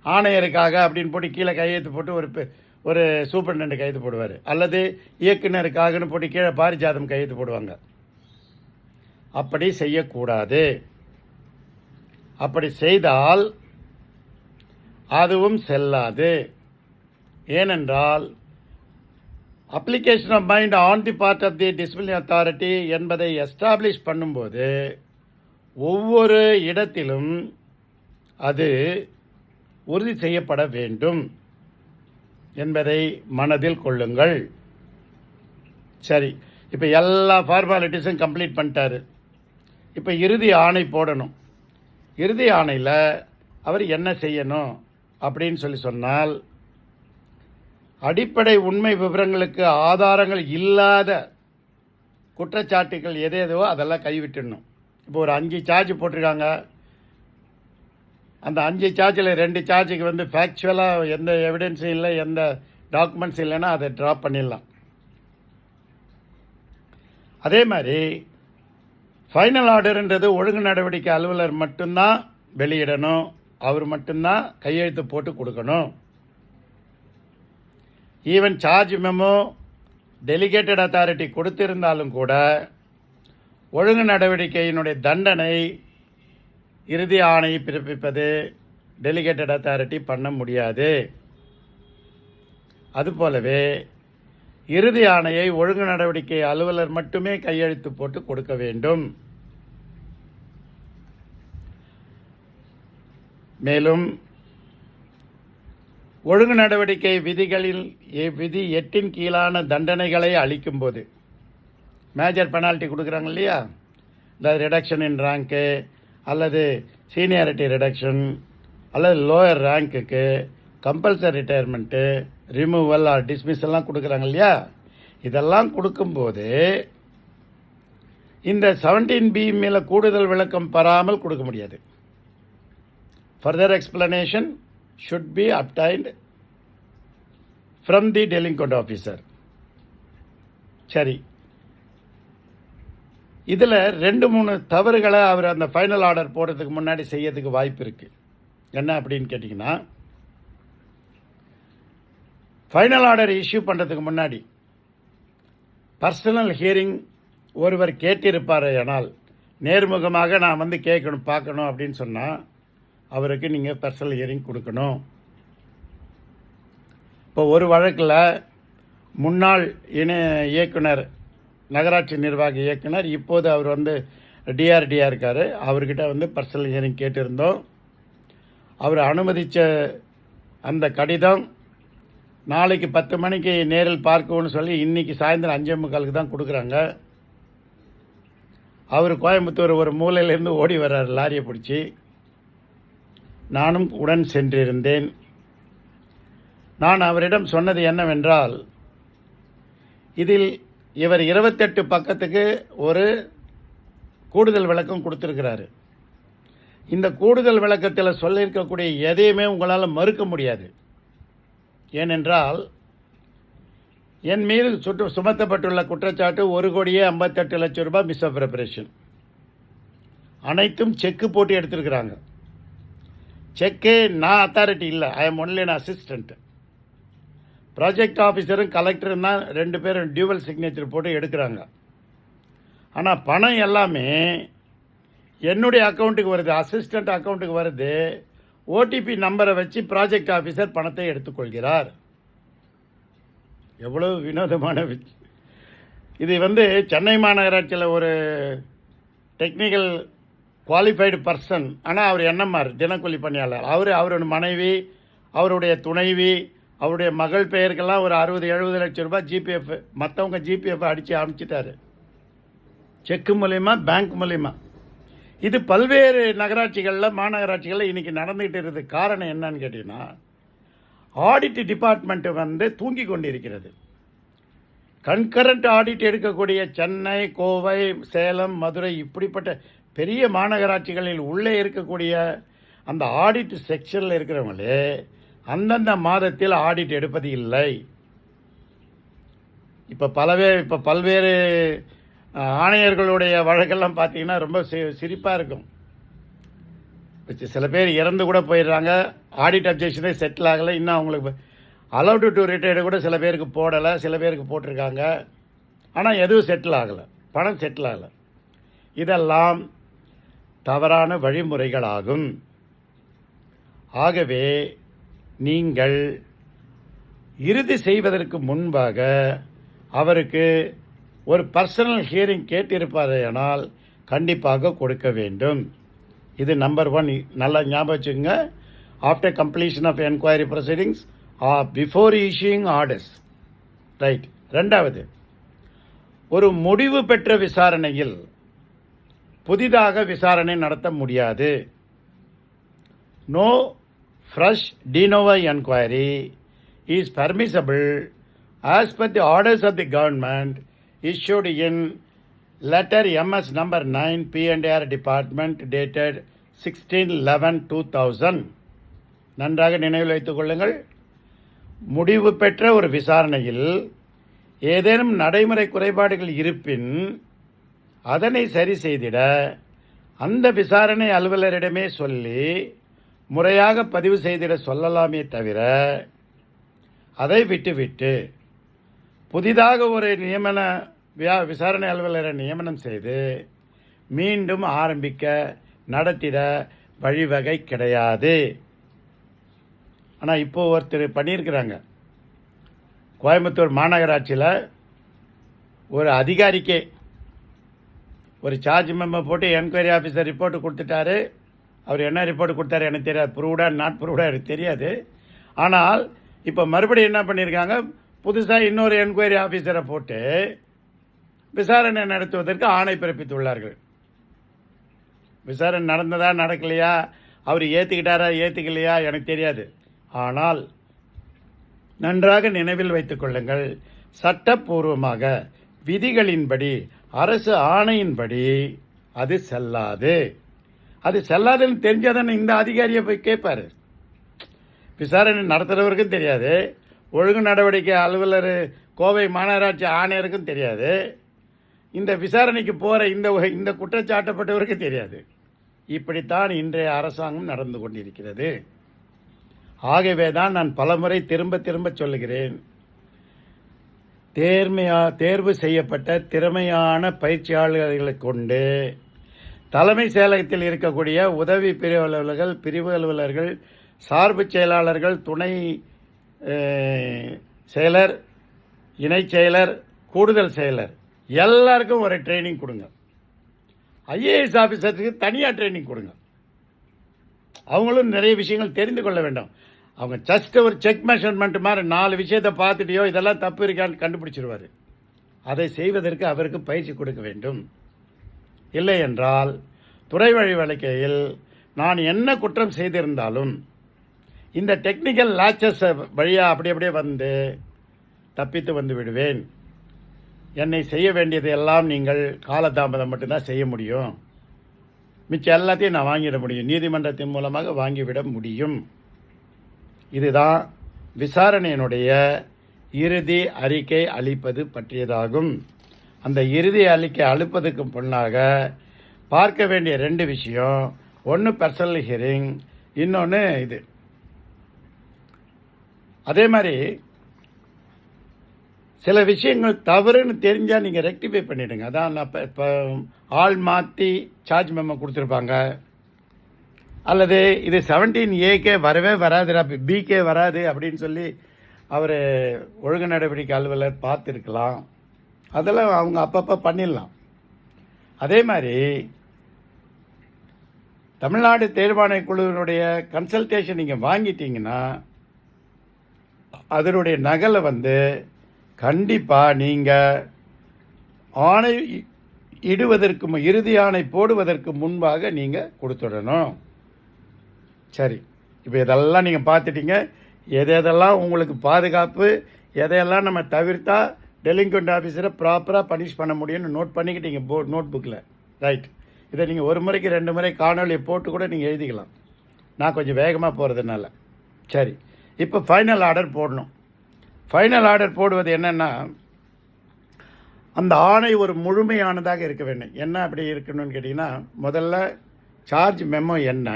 ஆணையருக்காக அப்படின்னு போட்டு கீழே கையெழுத்து போட்டு ஒரு சூப்பரண்டெண்ட் கையெழுத்து போடுவார், அல்லது இயக்குனருக்காகன்னு போட்டு கீழே பாரிஜாதம் கையெழுத்து போடுவாங்க. அப்படி செய்யக்கூடாது. அப்படி செய்தால் அதுவும் செல்லாது. ஏனென்றால் application of mind on the part of the disciplinary authority என்பதை எஸ்டாப்ளிஷ் பண்ணும்போது ஒவ்வொரு இடத்திலும் அது உறுதி செய்யப்பட வேண்டும் என்பதை மனதில் கொள்ளுங்கள். சரி, இப்போ எல்லா ஃபார்மாலிட்டிஸும் கம்ப்ளீட் பண்ணிட்டாரு. இப்போ இறுதி ஆணை போடணும். இறுதி ஆணையில் அவர் என்ன செய்யணும் அப்படின்னு சொன்னால், அடிப்படை உண்மை விவரங்களுக்கு ஆதாரங்கள் இல்லாத குற்றச்சாட்டுகள் எதேதோ அதெல்லாம் கைவிட்டுடணும். இப்போ ஒரு 5 சார்ஜ் போட்டிருக்காங்க. அந்த 5 சார்ஜில் 2 சார்ஜுக்கு ஃபேக்சுவலாக எந்த எவிடன்ஸும் இல்லை, எந்த டாக்குமெண்ட்ஸ் இல்லைன்னா அதை ட்ராப் பண்ணிடலாம். அதே மாதிரி ஃபைனல் ஆர்டர்ன்றது ஒழுங்கு நடவடிக்கை அலுவலர் மட்டும்தான் வெளியிடணும். அவர் மட்டும்தான் கையெழுத்து போட்டு கொடுக்கணும். Even charge memo delegated authority கொடுத்திருந்தாலும் கூட ஒழுங்கு நடவடிக்கையினுடைய தண்டனை இறுதி ஆணை பிறப்பிப்பது டெலிகேட்டட் அத்தாரிட்டி பண்ண முடியாது. அதுபோலவே இறுதி ஆணையை ஒழுங்கு நடவடிக்கை அலுவலர் மட்டுமே கையெழுத்து போட்டு கொடுக்க வேண்டும். மேலும் ஒழுங்கு நடவடிக்கை விதிகளில் விதி 8 கீழான தண்டனைகளை அளிக்கும் போது, மேஜர் பெனால்ட்டி கொடுக்குறாங்க இல்லையா, இந்த ரிடக்ஷன் இன் ரேங்க்கு அல்லது சீனியாரிட்டி ரிடக்ஷன் அல்லது லோயர் ரேங்க்குக்கு கம்பல்சரி ரிட்டையர்மெண்ட்டு, ரிமூவல் ஆர் டிஸ்மிஸ்லாம் கொடுக்குறாங்க இல்லையா, இதெல்லாம் கொடுக்கும்போது இந்த 17B மேலே கூடுதல் விளக்கம் பெறாமல் கொடுக்க முடியாது. Further explanation should be obtained from the delinquent officer. சரி, இதில் 2-3 தவறுகளை அவர் அந்த ஃபைனல் ஆர்டர் போடுறதுக்கு முன்னாடி செய்யறதுக்கு வாய்ப்பு இருக்குது. என்ன அப்படின்னு கேட்டிங்கன்னா, ஃபைனல் ஆர்டர் இஷ்யூ பண்ணுறதுக்கு முன்னாடி பர்சனல் ஹியரிங் ஒருவர் கேட்டிருப்பார். ஆனால் நேர்முகமாக நான் வந்து கேட்கணும் பார்க்கணும் அப்படின்னு சொன்னால் அவருக்கு நீங்கள் பர்சனல் ஹியரிங் கொடுக்கணும். இப்போ ஒரு வழக்கில் முன்னாள் இயக்குனர், நகராட்சி நிர்வாக இயக்குனர், இப்போது அவர் வந்து டிஆர்டியாக இருக்கார், அவர்கிட்ட வந்து பர்சனல் ஹியரிங் கேட்டிருந்தோம். அவர் அனுமதித்த அந்த கடிதம் நாளைக்கு 10 மணிக்கு நேரில் பார்க்கணும்னு சொல்லி இன்றைக்கி சாயந்தரம் 5:45 தான் கொடுக்குறாங்க. அவர் கோயம்புத்தூர் ஒரு மூலையிலேருந்து ஓடி வர்றார் லாரியை பிடிச்சி. நானும் உடன் சென்றிருந்தேன். நான் அவரிடம் சொன்னது என்னவென்றால், இதில் இவர் 28 பக்கத்துக்கு ஒரு கூடுதல் விளக்கம் கொடுத்துருக்கிறாரு. இந்த கூடுதல் விளக்கத்தில் சொல்லியிருக்கக்கூடிய எதையுமே உங்களால் மறுக்க முடியாது. ஏனென்றால் என் மீது சுமத்தப்பட்டுள்ள குற்றச்சாட்டு 1,58,00,000 ரூபாய் மிஸ்அப்ரோப்ரியேஷன். அனைத்தும் செக்கு போட்டு எடுத்திருக்கிறாங்க. செக்கே நான் அத்தாரிட்டி இல்லை, I am only an assistant. Project ஆஃபீஸரும் கலெக்டரும் தான் 2 பேரும் டியூவல் சிக்னேச்சர் போட்டு எடுக்கிறாங்க. ஆனால் பணம் எல்லாமே என்னுடைய அக்கௌண்ட்டுக்கு வருது, அசிஸ்டண்ட் அக்கௌண்ட்டுக்கு வருது. ஓடிபி நம்பரை வச்சு ப்ராஜெக்ட் ஆஃபீஸர் பணத்தை எடுத்துக்கொள்கிறார். எவ்வளோ வினோதமான இது வந்து சென்னை மாநகராட்சியில் ஒரு டெக்னிக்கல் குவாலிஃபைடு பர்சன், ஆனால் அவர் என்எம்ஆர் தினக்கூலி பணியாளர். அவரோட மனைவி, அவருடைய துணைவி, அவருடைய மகள் பெயருக்கெல்லாம் ஒரு 60-70 லட்சம் ரூபாய் ஜிபிஎஃப், மற்றவங்க ஜிபிஎஃப் அடித்து அனுப்பிச்சிட்டாரு, செக்கு மூலயமா, பேங்க் மூலயமா. இது பல்வேறு நகராட்சிகளில், மாநகராட்சிகளில் இன்றைக்கி நடந்துகிட்டு இருக்கிறது. காரணம் என்னன்னு கேட்டிங்கன்னா, ஆடிட் டிபார்ட்மெண்ட்டு வந்து தூங்கி கொண்டிருக்கிறது. கன்கரண்ட் ஆடிட் எடுக்கக்கூடிய சென்னை, கோவை, சேலம், மதுரை இப்படிப்பட்ட பெரிய மாநகராட்சிகளில் உள்ளே இருக்கக்கூடிய அந்த ஆடிட் செக்ஷனில் இருக்கிறவங்களே அந்தந்த மாதத்தில் ஆடிட் எடுப்பது இல்லை. இப்போ பல்வேறு ஆணையர்களுடைய வழக்கெல்லாம் பார்த்தீங்கன்னா ரொம்ப சிரிப்பாக இருக்கும். சில பேர் இறந்து கூட போயிடுறாங்க, ஆடிட் அப்ஜெக்ஷனே செட்டில் ஆகலை, இன்னும் அவங்களுக்கு அலௌடு டு ரிட்டையர்டு கூட சில பேருக்கு போடலை, சில பேருக்கு போட்டிருக்காங்க. ஆனால் எதுவும் செட்டில் ஆகலை, பணம் செட்டில் ஆகலை. இதெல்லாம் தவறான வழிமுறைகளாகும். ஆகவே நீங்கள் இறுதி செய்வதற்கு முன்பாக அவருக்கு ஒரு பர்சனல் ஹியரிங் கேட்டிருப்பாரையானால் கண்டிப்பாக கொடுக்க வேண்டும். இது நம்பர் 1. நல்லா ஞாபகம் வச்சுக்கோங்க. After completion of enquiry proceedings or before issuing orders. Right. 2வது, ஒரு முடிவு பெற்ற விசாரணையில் புதிதாக விசாரணை நடத்த முடியாது. No fresh de novo enquiry is permissible as per the orders of the government issued in letter MS number 9 P&R Department dated 16/11/2000. நன்றாக நினைவில் வைத்துக் கொள்ளுங்கள். முடிவு பெற்ற ஒரு விசாரணையில் ஏதேனும் நடைமுறை குறைபாடுகள் இருப்பின் அதனை சரி செய்திட அந்த விசாரணை அலுவலரிடமே சொல்லி முறையாக பதிவு செய்திட சொல்லலாமே தவிர அதை விட்டுவிட்டு புதிதாக ஒரு விசாரணை அலுவலரை நியமனம் செய்து மீண்டும் ஆரம்பிக்க நடத்திட வழிவகை கிடையாது. ஆனால் இப்போ ஒருத்தர் பண்ணியிருக்கிறாங்க. கோயம்புத்தூர் மாநகராட்சியில் ஒரு அதிகாரிக்கே ஒரு சார்ஜ் மெம்பர் போட்டு என்கொயரி ஆஃபீஸர் ரிப்போர்ட்டு கொடுத்துட்டாரு. அவர் என்ன ரிப்போர்ட் கொடுத்தாரு எனக்கு தெரியாது, ப்ரூவ்டா நாட் ப்ரூவ்டா எனக்கு தெரியாது. ஆனால் இப்போ மறுபடியும் என்ன பண்ணியிருக்காங்க, புதுசாக இன்னொரு என்கொயரி ஆஃபீஸரை போட்டு விசாரணை நடத்துவதற்கு ஆணை பிறப்பித்துள்ளார்கள். விசாரணை நடந்ததா நடக்கலையா, அவர் ஏற்றுக்கிட்டாரா ஏற்றுக்கலையா எனக்கு தெரியாது. ஆனால் நன்றாக நினைவில் வைத்துக் கொள்ளுங்கள், சட்டப்பூர்வமாக விதிகளின்படி, அரசு ஆணையின்படி அது செல்லாது. அது செல்லாதுன்னு தெரிஞ்சாதானே இந்த அதிகாரியை போய் கேட்பாரு. விசாரணை நடத்துகிறவருக்கும் தெரியாது, ஒழுங்கு நடவடிக்கை அலுவலர் கோவை மாநகராட்சி ஆணையருக்கும் தெரியாது. இந்த விசாரணைக்கு போகிற இந்த குற்றச்சாட்டப்பட்டவருக்கு தெரியாது. இப்படித்தான் இன்றைய அரசாங்கம் நடந்து கொண்டிருக்கிறது. ஆகவே தான் நான் பலமுறை திரும்ப திரும்ப சொல்லுகிறேன், தேர்வு செய்யப்பட்ட திறமையான பயிற்சியாளர்களை கொண்டு தலைமை செயலகத்தில் இருக்கக்கூடிய உதவி பிரிவு அலுவலர்கள், சார்பு செயலாளர்கள், துணை செயலர், இணை செயலர், கூடுதல் செயலர் எல்லாருக்கும் ஒரு ட்ரைனிங் கொடுங்க. ஐஏஎஸ் ஆஃபீஸருக்கு தனியாக ட்ரைனிங் கொடுங்க. அவங்களும் நிறைய விஷயங்கள் தெரிந்து கொள்ள வேண்டும். அவங்க ஜஸ்ட் ஒரு செக் மெஷர்மெண்ட் மாதிரி 4 விஷயத்தை பார்த்துட்டியோ இதெல்லாம் தப்பு இருக்கான்னு கண்டுபிடிச்சிருவார். அதை செய்வதற்கு அவருக்கு பயிற்சி கொடுக்க வேண்டும். இல்லை என்றால் துறை வழி வழக்கையில் நான் என்ன குற்றம் செய்திருந்தாலும் இந்த டெக்னிக்கல் லாச்சஸ் வழியாக அப்படியே வந்து தப்பித்து வந்து விடுவேன். என்னை செய்ய வேண்டியது எல்லாம் நீங்கள் காலதாமதம் மட்டும்தான் செய்ய முடியும். மிச்சம் எல்லாத்தையும் நான் வாங்கிட முடியும், நீதிமன்றத்தின் மூலமாக வாங்கிவிட முடியும். இதுதான் விசாரணையினுடைய இறுதி அறிக்கை அளிப்பது பற்றியதாகும். அந்த இறுதி அறிக்கை அளிப்பதுக்கு முன்னாக பார்க்க வேண்டிய 2 விஷயம், ஒன்று பர்சனல் ஹியரிங், இன்னொன்று இது. அதே மாதிரி சில விஷயங்கள் தவறுன்னு தெரிஞ்சால் நீங்கள் ரெக்டிஃபை பண்ணிவிடுங்க. அதான் நான் இப்போ ஆள் மாற்றி சார்ஜ் மெமோ கொடுத்துருப்பாங்க, அல்லது இது 17A வரவே வராது, பிகே வராது அப்படின்னு சொல்லி அவர் ஒழுங்கு நடவடிக்கை அலுவலர் பார்த்துருக்கலாம். அதெல்லாம் அவங்க அப்பப்போ பண்ணிடலாம். அதே மாதிரி தமிழ்நாடு தேர்வாணைய குழுவினுடைய கன்சல்டேஷன் நீங்கள் வாங்கிட்டீங்கன்னா அதனுடைய நகலை வந்து கண்டிப்பாக நீங்கள் ஆணை இடுவதற்கு இறுதி ஆணை போடுவதற்கு முன்பாக நீங்கள் கொடுத்துடணும். சரி, இப்போ இதெல்லாம் நீங்கள் பார்த்துட்டீங்க. எதெல்லாம் உங்களுக்கு பாதுகாப்பு, எதையெல்லாம் நம்ம தவிர்த்தா டெலிங்க்வெண்ட் ஆஃபீஸரை ப்ராப்பராக பனிஷ் பண்ண முடியும்னு நோட் பண்ணிக்கிட்டீங்க நோட் புக்கில். ரைட், இதை நீங்கள் 1 முறைக்கு 2 முறை காணொலியை போட்டு கூட நீங்கள் எழுதிக்கலாம். நான் கொஞ்சம் வேகமாக போகிறதுனால. சரி, இப்போ ஃபைனல் ஆர்டர் போடணும். ஃபைனல் ஆர்டர் போடுவது என்னென்னா, அந்த ஆணை ஒரு முழுமையானதாக இருக்க வேண்டும். என்ன அப்படி இருக்கணும்னு கேட்டிங்கன்னா, முதல்ல சார்ஜ் மெமோ என்ன,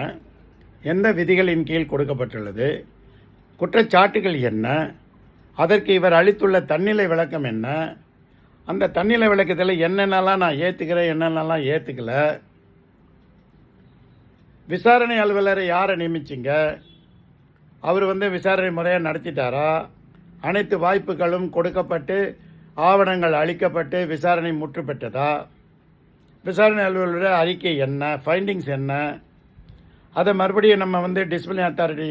எந்த விதிகளின் கீழ் கொடுக்கப்பட்டுள்ளது, குற்றச்சாட்டுகள் என்ன, அதற்கு இவர் அளித்துள்ள தன்னிலை விளக்கம் என்ன, அந்த தன்னிலை விளக்கத்தில் என்னென்னலாம் நான் ஏற்றுக்கிறேன், என்னென்னலாம் ஏற்றுக்கல, விசாரணை அலுவலரை யாரை நியமிச்சிங்க, அவர் விசாரணை முறையாக நடத்திட்டாரா, அனைத்து வாய்ப்புகளும் கொடுக்கப்பட்டு ஆவணங்கள் அளிக்கப்பட்டு விசாரணை முற்று பெற்றதா, விசாரணை அலுவலருடைய அறிக்கை என்ன, ஃபைண்டிங்ஸ் என்ன, அதை மறுபடியும் நம்ம டிசிப்ளினரி அத்தாரிட்டி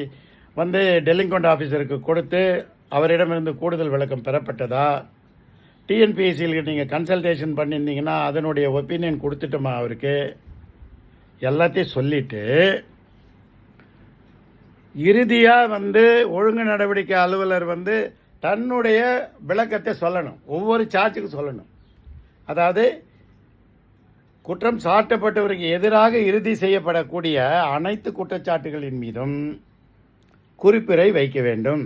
டெலிங்க்வெண்ட் ஆஃபீஸருக்கு கொடுத்து அவரிடமிருந்து கூடுதல் விளக்கம் பெறப்பட்டதா, டிஎன்பிஎஸ்சியில் நீங்கள் கன்சல்டேஷன் பண்ணியிருந்தீங்கன்னா அதனுடைய ஒப்பீனியன் கொடுத்துட்டோமா அவருக்கு, எல்லாத்தையும் சொல்லிவிட்டு இறுதியாக ஒழுங்கு நடவடிக்கை அலுவலர் தன்னுடைய விளக்கத்தை சொல்லணும். ஒவ்வொரு சார்ஜுக்கும் சொல்லணும். அதாவது குற்றம் சாட்டப்பட்டவருக்கு எதிராக இறுதி செய்யப்படக்கூடிய அனைத்து குற்றச்சாட்டுகளின் மீதும் குறிப்புரை வைக்க வேண்டும்.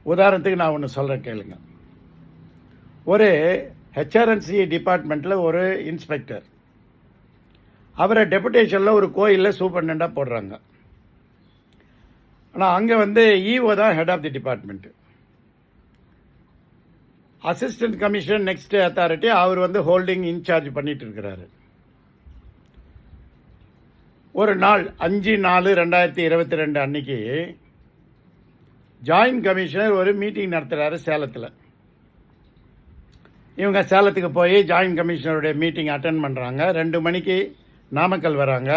உதாரணத்துக்கு நான் ஒன்று சொல்கிறேன் கேளுங்க. ஒரு ஹெச்ஆர்என்சி டிபார்ட்மெண்ட்டில் ஒரு இன்ஸ்பெக்டர், அவரை டெபுடேஷனில் ஒரு கோயிலில் சூப்பர்டெண்டாக போடுறாங்க. ஆனால் அங்கே இஓ தான் head of the department. Assistant commissioner next authority அவர் ஹோல்டிங் இன்சார்ஜ் பண்ணிட்டு இருக்கிறாரு. ஒரு நாள் 5/4/2022 அன்னைக்கு ஜாயின்ட் கமிஷனர் ஒரு மீட்டிங் நடத்துகிறாரு சேலத்தில். இவங்க சேலத்துக்கு போய் ஜாயின்ட் கமிஷனருடைய மீட்டிங் அட்டன் பண்ணுறாங்க. 2 மணிக்கு நாமக்கல் வராங்க.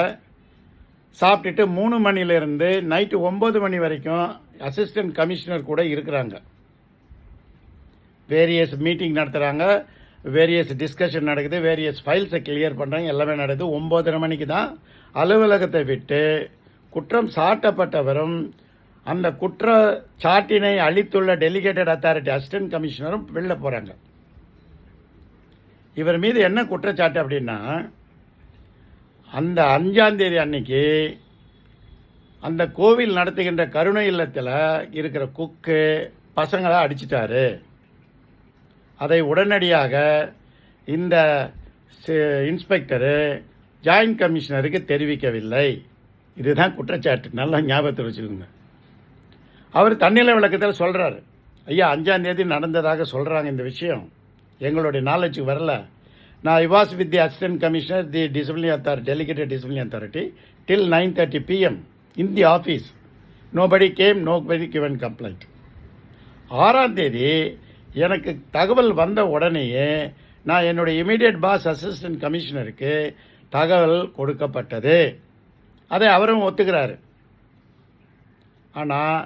சாப்பிட்டுட்டு 3 மணிலேருந்து நைட்டு 9 மணி வரைக்கும் அசிஸ்டன்ட் கமிஷனர் கூட இருக்கிறாங்க. வேரியஸ் மீட்டிங் நடத்துகிறாங்க, வேரியஸ் டிஸ்கஷன் நடக்குது, வேரியஸ் ஃபைல்ஸை கிளியர் பண்ணுறாங்க, எல்லாமே நடக்குது. 9:30 மணிக்கு தான் அலுவலகத்தை விட்டு குற்றம் சாட்டப்பட்டவரும் அந்த குற்றச்சாட்டினை அளித்துள்ள டெலிகேட்டட் அத்தாரிட்டி அசிஸ்டன்ட் கமிஷனரும் வெளில போகிறாங்க. இவர் மீது என்ன குற்றச்சாட்டு அப்படின்னா, அந்த 5ஆம் தேதி அன்னைக்கு அந்த கோவில் நடத்துகின்ற கருணை இல்லத்தில் இருக்கிற குக்கு பசங்களை அடிச்சிட்டாரு. அதை உடனடியாக இந்த இன்ஸ்பெக்டரு ஜாயின்ட் கமிஷனருக்கு தெரிவிக்கவில்லை. இதுதான் குற்றச்சாட்டு. நல்லா ஞாபகத்தில் வச்சுக்கோங்க. அவர் தன்னிலை விளக்கத்தில் சொல்கிறாரு, ஐயா 5ஆம் தேதி நடந்ததாக சொல்கிறாங்க, இந்த விஷயம் எங்களுடைய நாலேஜுக்கு வரல. நான் I was with the assistant commissioner the disciplinary authority, delegated disciplinary authority till 9:30 PM in the office. Nobody game, nobody given complaint. 6ஆம் தேதி எனக்கு தகவல் வந்த உடனேயே நான் என்னுடைய இமீடியட் பாஸ் அசிஸ்டன்ட் கமிஷனருக்கு தகவல் கொடுக்கப்பட்டது. அதை அவரும் ஒத்துக்கிறாரு. ஆனால்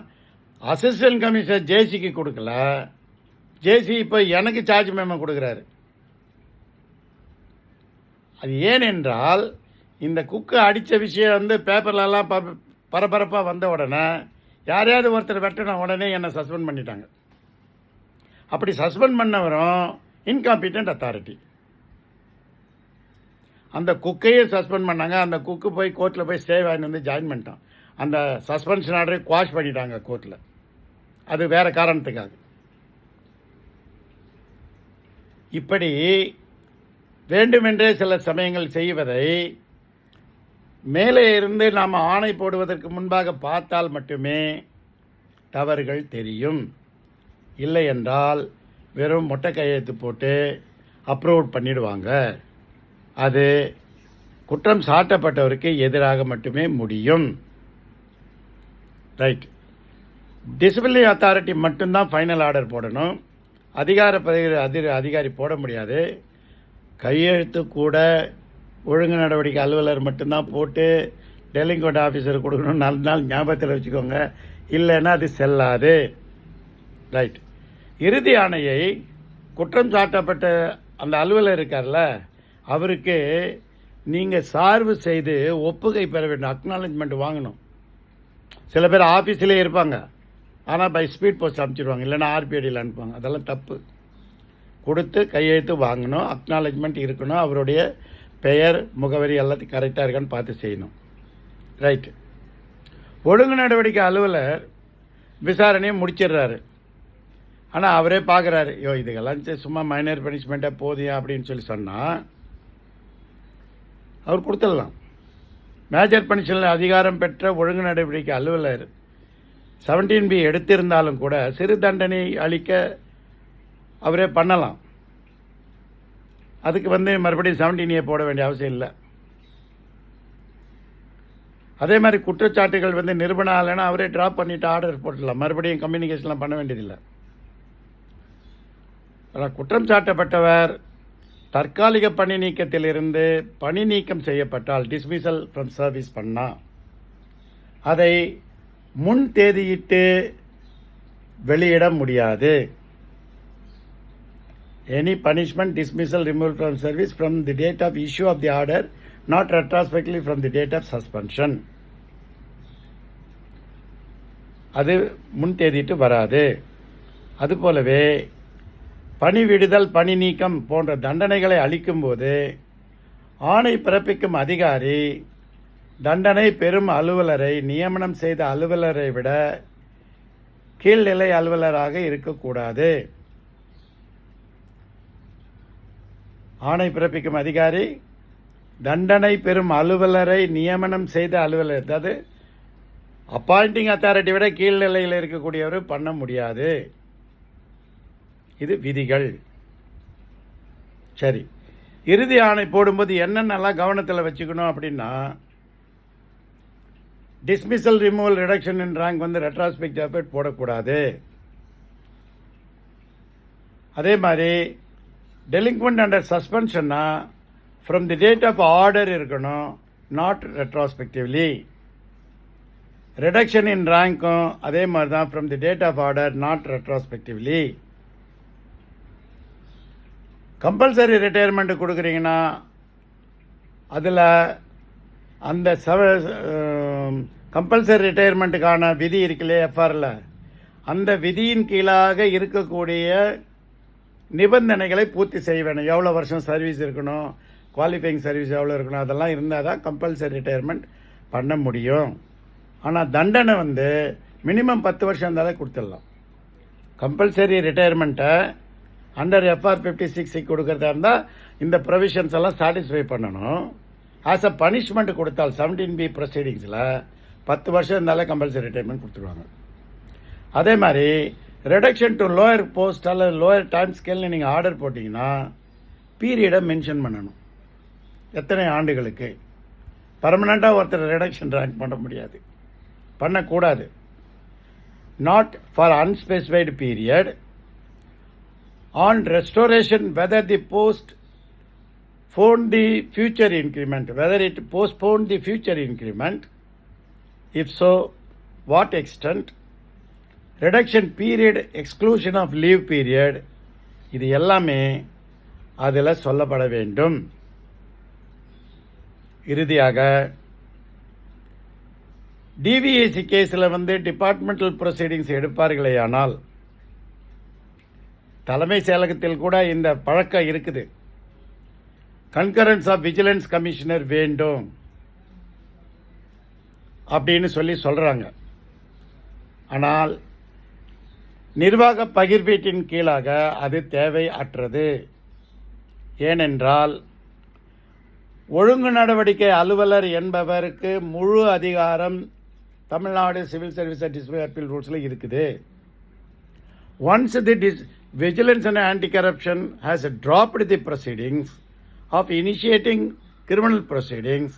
அசிஸ்டன்ட் கமிஷனர் ஜேசிக்கு கொடுக்கல. ஜேசி இப்போ எனக்கு சார்ஜ் மெமோ கொடுக்குறாரு. அது ஏனென்றால் இந்த குக்கை அடித்த விஷயம் பேப்பர்லலாம் பரபரப்பாக வந்த உடனே யாரையாவது ஒருத்தர் வெட்டின உடனே என்னை சஸ்பெண்ட் பண்ணிட்டாங்க. அப்படி சஸ்பெண்ட் பண்ணவரும் இன்காம்பிட்டன்ட் அத்தாரிட்டி. அந்த குக்கையே சஸ்பெண்ட் பண்ணாங்க. அந்த குக்கு போய் கோர்ட்டில் போய் ஸ்டே வாங்கி ஜாயின் பண்ணிட்டான். அந்த சஸ்பென்ஷன் ஆர்டரை குவாஷ் பண்ணிட்டாங்க கோர்ட்டில். அது வேறு காரணத்துக்காக. இப்படி வேண்டுமென்றே சில சமயங்கள் செய்வதை மேலே இருந்து நாம் ஆணை போடுவதற்கு முன்பாக பார்த்தால் மட்டுமே தவறுகள் தெரியும். இல்லை என்றால் வெறும் மொட்டை கையெழுத்து போட்டு அப்ரூவ் பண்ணிடுவாங்க. அது குற்றம் சாட்டப்பட்டவருக்கு எதிராக மட்டுமே முடியும். ரைட். டிசிப்ளினரி அத்தாரிட்டி மட்டும்தான் ஃபைனல் ஆர்டர் போடணும். அதிகாரி போட முடியாது. கையெழுத்து கூட ஒழுங்கு நடவடிக்கை அலுவலர் மட்டும்தான் போட்டு டெலிங்கோட் ஆஃபீஸர் கொடுக்கணும். 4 நாள் ஞாபகத்தில் வச்சுக்கோங்க, இல்லைன்னா அது செல்லாது. ரைட். இறுதி ஆணையை குற்றம் சாட்டப்பட்ட அந்த அலுவலர் இருக்கார்ல, அவருக்கு நீங்கள் சார்பு செய்து ஒப்புகை பெற வேண்டும், அக்னாலஜ்மெண்ட் வாங்கணும். சில பேர் ஆஃபீஸிலே இருப்பாங்க, ஆனால் பை ஸ்பீட் போஸ்ட் அனுப்பிச்சிடுவாங்க, இல்லைன்னா ஆர்பிஐடியில் அனுப்புவாங்க. அதெல்லாம் தப்பு. கொடுத்து கையெழுத்து வாங்கணும், அக்னாலஜ்மெண்ட் இருக்கணும், அவருடைய பெயர் முகவரி எல்லாத்தையும் கரெக்டாக இருக்கான்னு பார்த்து செய்யணும். ரைட்டு. ஒழுங்கு நடவடிக்கை அலுவலர் விசாரணையை முடிச்சிடுறாரு. ஆனால் அவரே பார்க்குறாரு, இதுக்கெல்லாம் சும்மா மைனர் பனிஷ்மெண்ட்டாக போதியா அப்படின்னு சொல்லி சொன்னால் அவர் கொடுத்துடலாம். மேஜர் பனிஷ்மெண்ட் அதிகாரம் பெற்ற ஒழுங்கு நடவடிக்கை அலுவலர் 17B எடுத்திருந்தாலும் கூட சிறு தண்டனை அளிக்க அவரே பண்ணலாம். அதுக்கு மறுபடியும் 17A போட வேண்டிய அவசியம் இல்லை. அதே மாதிரி குற்றச்சாட்டுகள் நிரூபணம் ஆகலைன்னா அவரே ட்ராப் பண்ணிட்டு ஆர்டர் போட்டுடலாம். மறுபடியும் கம்யூனிகேஷன்லாம் பண்ண வேண்டியதில்லை. ஆனால் குற்றம் சாட்டப்பட்டவர் தற்காலிக பணி நீக்கத்திலிருந்து பணி நீக்கம் செய்யப்பட்டால், டிஸ்மிசல் ஃப்ரம் சர்வீஸ் பண்ணால், அதை முன் தேதியிட்டு வெளியிட முடியாது. Any punishment, dismissal, removal from service from the date of issue of the order, not retrospectively from the date of suspension. அது முன் தேதிட்டு வராது. அதுபோலவே பணி விடுதல், பணி நீக்கம் போன்ற தண்டனைகளை அளிக்கும்போது ஆணை பிறப்பிக்கும் அதிகாரி தண்டனை பெறும் அலுவலரை நியமனம் செய்த அலுவலரை விட கீழ்நிலை அலுவலராக இருக்கக்கூடாது. ஆணை பிறப்பிக்கும் அதிகாரி தண்டனை பெறும் அலுவலரை நியமனம் செய்த அலுவலர், அதாவது அப்பாயிண்டிங் அத்தாரிட்டி விட கீழ்நிலையில் இருக்கக்கூடியவர் பண்ண முடியாது. இது விதிகள். சரி, இறுதி ஆணை போடும்போது என்னென்னலாம் கவனத்தில் வச்சுக்கணும் அப்படின்னா, dismissal, removal, reduction in rank retrospective effect போடக்கூடாது. அதே மாதிரி டெலிங்க்வெண்ட் அண்டர் சஸ்பென்ஷன்னா from the date of order இருக்கணும், நாட் ரெட்ராஸ்பெக்டிவ்லி. ரிடக்ஷன் இன் ரேங்க்கும் அதே மாதிரி தான், from the date of order, not retrospectively. Compulsory retirement கொடுக்குறீங்கன்னா அதில் அந்த கம்பல்சரி ரிட்டையர்மெண்ட்டுக்கான விதி இருக்குல்லையே எஃப்ஆரில், அந்த விதியின் கீழாக இருக்கக்கூடிய நிபந்தனைகளை பூர்த்தி செய்ய வேணும். எவ்வளோ வருஷம் சர்வீஸ் இருக்கணும், குவாலிஃபைங் சர்வீஸ் எவ்வளோ இருக்கணும், அதெல்லாம் இருந்தால் தான் கம்பல்சரி ரிட்டையர்மெண்ட் பண்ண முடியும். ஆனால் தண்டனை மினிமம் 10 வருஷம் இருந்தாலே கொடுத்துடலாம். கம்பல்சரி ரிட்டையர்மெண்ட்டை அண்டர் FR 56 கொடுக்கறதா இருந்தால் இந்த ப்ரொவிஷன்ஸ் எல்லாம் சாட்டிஸ்ஃபை பண்ணணும். ஆஸ் அ பனிஷ்மெண்ட் கொடுத்தால் 17B ப்ரொசீடிங்ஸில் 10 வருஷம் இருந்தாலே கம்பல்சரி ரிட்டைர்மெண்ட் கொடுத்துருவாங்க. அதே மாதிரி ரிடக்ஷன் டு லோயர் போஸ்ட் அல்லது லோயர் டைம் ஸ்கேல்னு நீங்கள் ஆர்டர் போட்டிங்கன்னா பீரியடை மென்ஷன் பண்ணணும். எத்தனை ஆண்டுகளுக்கு பர்மனெண்ட்டாக ஒருத்தர் ரிடக்ஷன் ரேங்க் பண்ண முடியாது, பண்ணக்கூடாது. Not for unspecified period on restoration whether the post postponed the future increment, whether it postponed the future increment, if so, what extent, reduction period, exclusion of leave period, இது எல்லாமே அதில் சொல்லப்பட வேண்டும். இறுதியாக DVAC கேஸில் டிபார்ட்மெண்டல் ப்ரொசீடிங்ஸ் எடுப்பார்களேயானால், தலைமை செயலகத்தில் கூட இந்த பழக்கம் இருக்குது. கன்கரன்ஸ் ஆஃப் விஜிலன்ஸ் கமிஷனர் வேண்டும் அப்படின்னு சொல்றாங்க. ஆனால் நிர்வாக பகிர்வீட்டின் கீழாக அது தேவை அற்றது. ஏனென்றால் ஒழுங்கு நடவடிக்கை அலுவலர் என்பவருக்கு முழு அதிகாரம் Tamil Nadu civil service district appeal ரூல்ஸ்ல இருக்குது. Once the vigilance and anti corruption has dropped the proceedings of initiating criminal proceedings,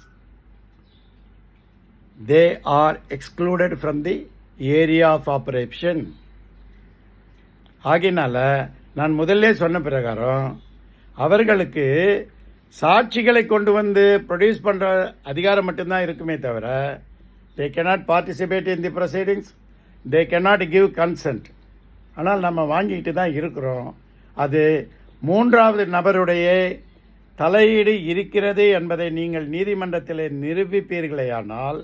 they are excluded from the area of operation. ஆகினால நான் முதல்ல சொன்ன பிரகாரம் அவர்களுக்கு சாட்சிகளை கொண்டு ப்ரொடியூஸ் பண்ற அதிகாரம் மட்டும்தான் இருக்குமே தவிர they cannot participate in the proceedings, they cannot give consent. ஆனால் நம்ம வாங்கிட்டு தான் இருக்கிறோம். அது மூன்றாவது நபருடைய தலையீடு இருக்கிறது என்பதை நீங்கள் நீதிமன்றத்தில் நிரூபிப்பீர்களேயானால்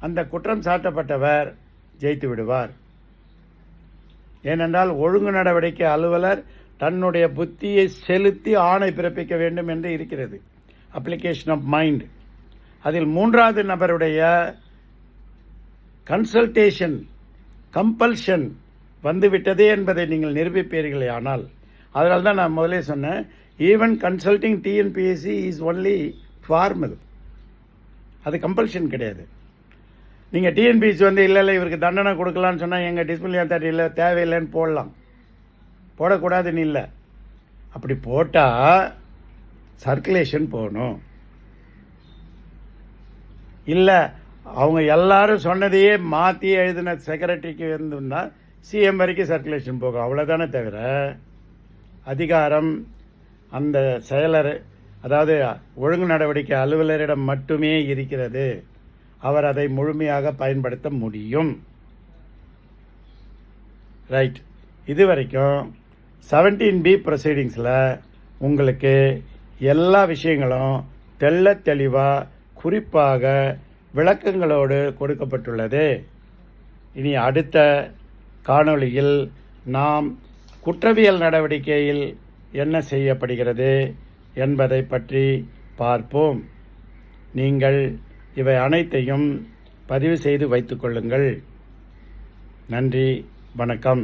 அந்த குற்றம் சாட்டப்பட்டவர் ஜெயித்து விடுவார். ஏனென்றால் ஒழுங்கு நடவடிக்கை அலுவலர் தன்னுடைய புத்தியை செலுத்தி ஆணை பிறப்பிக்க வேண்டும் என்று இருக்கிறது, அப்ளிகேஷன் ஆஃப் மைண்ட். அதில் மூன்றாவது நபருடைய கன்சல்டேஷன், கம்பல்ஷன் வந்துவிட்டது என்பதை நீங்கள் நிரூபிப்பீர்களேயானால், அதனால தான் நான் முதலே சொன்னேன், even consulting TNPSC is only formal, அது கம்பல்ஷன் கிடையாது. நீங்கள் டிஎன்பிஎஸ்சி இல்லை இவருக்கு தண்டனை கொடுக்கலான்னு சொன்னால் எங்கள் டிஸ்பிளினரி அத்தாரிட்டியில் தேவையில்லைன்னு போடலாம், போடக்கூடாதுன்னு இல்லை. அப்படி போட்டால் சர்க்குலேஷன் போகணும். இல்லை அவங்க எல்லாரும் சொன்னதையே மாற்றி எழுதின செக்ரட்டரிக்கு இருந்துன்னா சிஎம் வரைக்கும் சர்க்குலேஷன் போகும், அவ்வளோதானே தவிர அதிகாரம் அந்த செயலர், அதாவது ஒழுங்கு நடவடிக்கை அலுவலரிடம் மட்டுமே இருக்கிறது. அவர் அதை முழுமையாக பயன்படுத்த முடியும். ரைட். இதுவரைக்கும் 17B ப்ரொசீடிங்ஸில் உங்களுக்கு எல்லா விஷயங்களும் தெள்ள தெளிவாக குறிப்பாக விளக்கங்களோடு கொடுக்கப்பட்டுள்ளது. இனி அடுத்த காணொளியில் நாம் குற்றவியல் நடவடிக்கையில் என்ன செய்யப்படுகிறது என்பதை பற்றி பார்ப்போம். நீங்கள் இவை அனைத்தையும் பதிவு செய்து வைத்துக் கொள்ளுங்கள். நன்றி, வணக்கம்.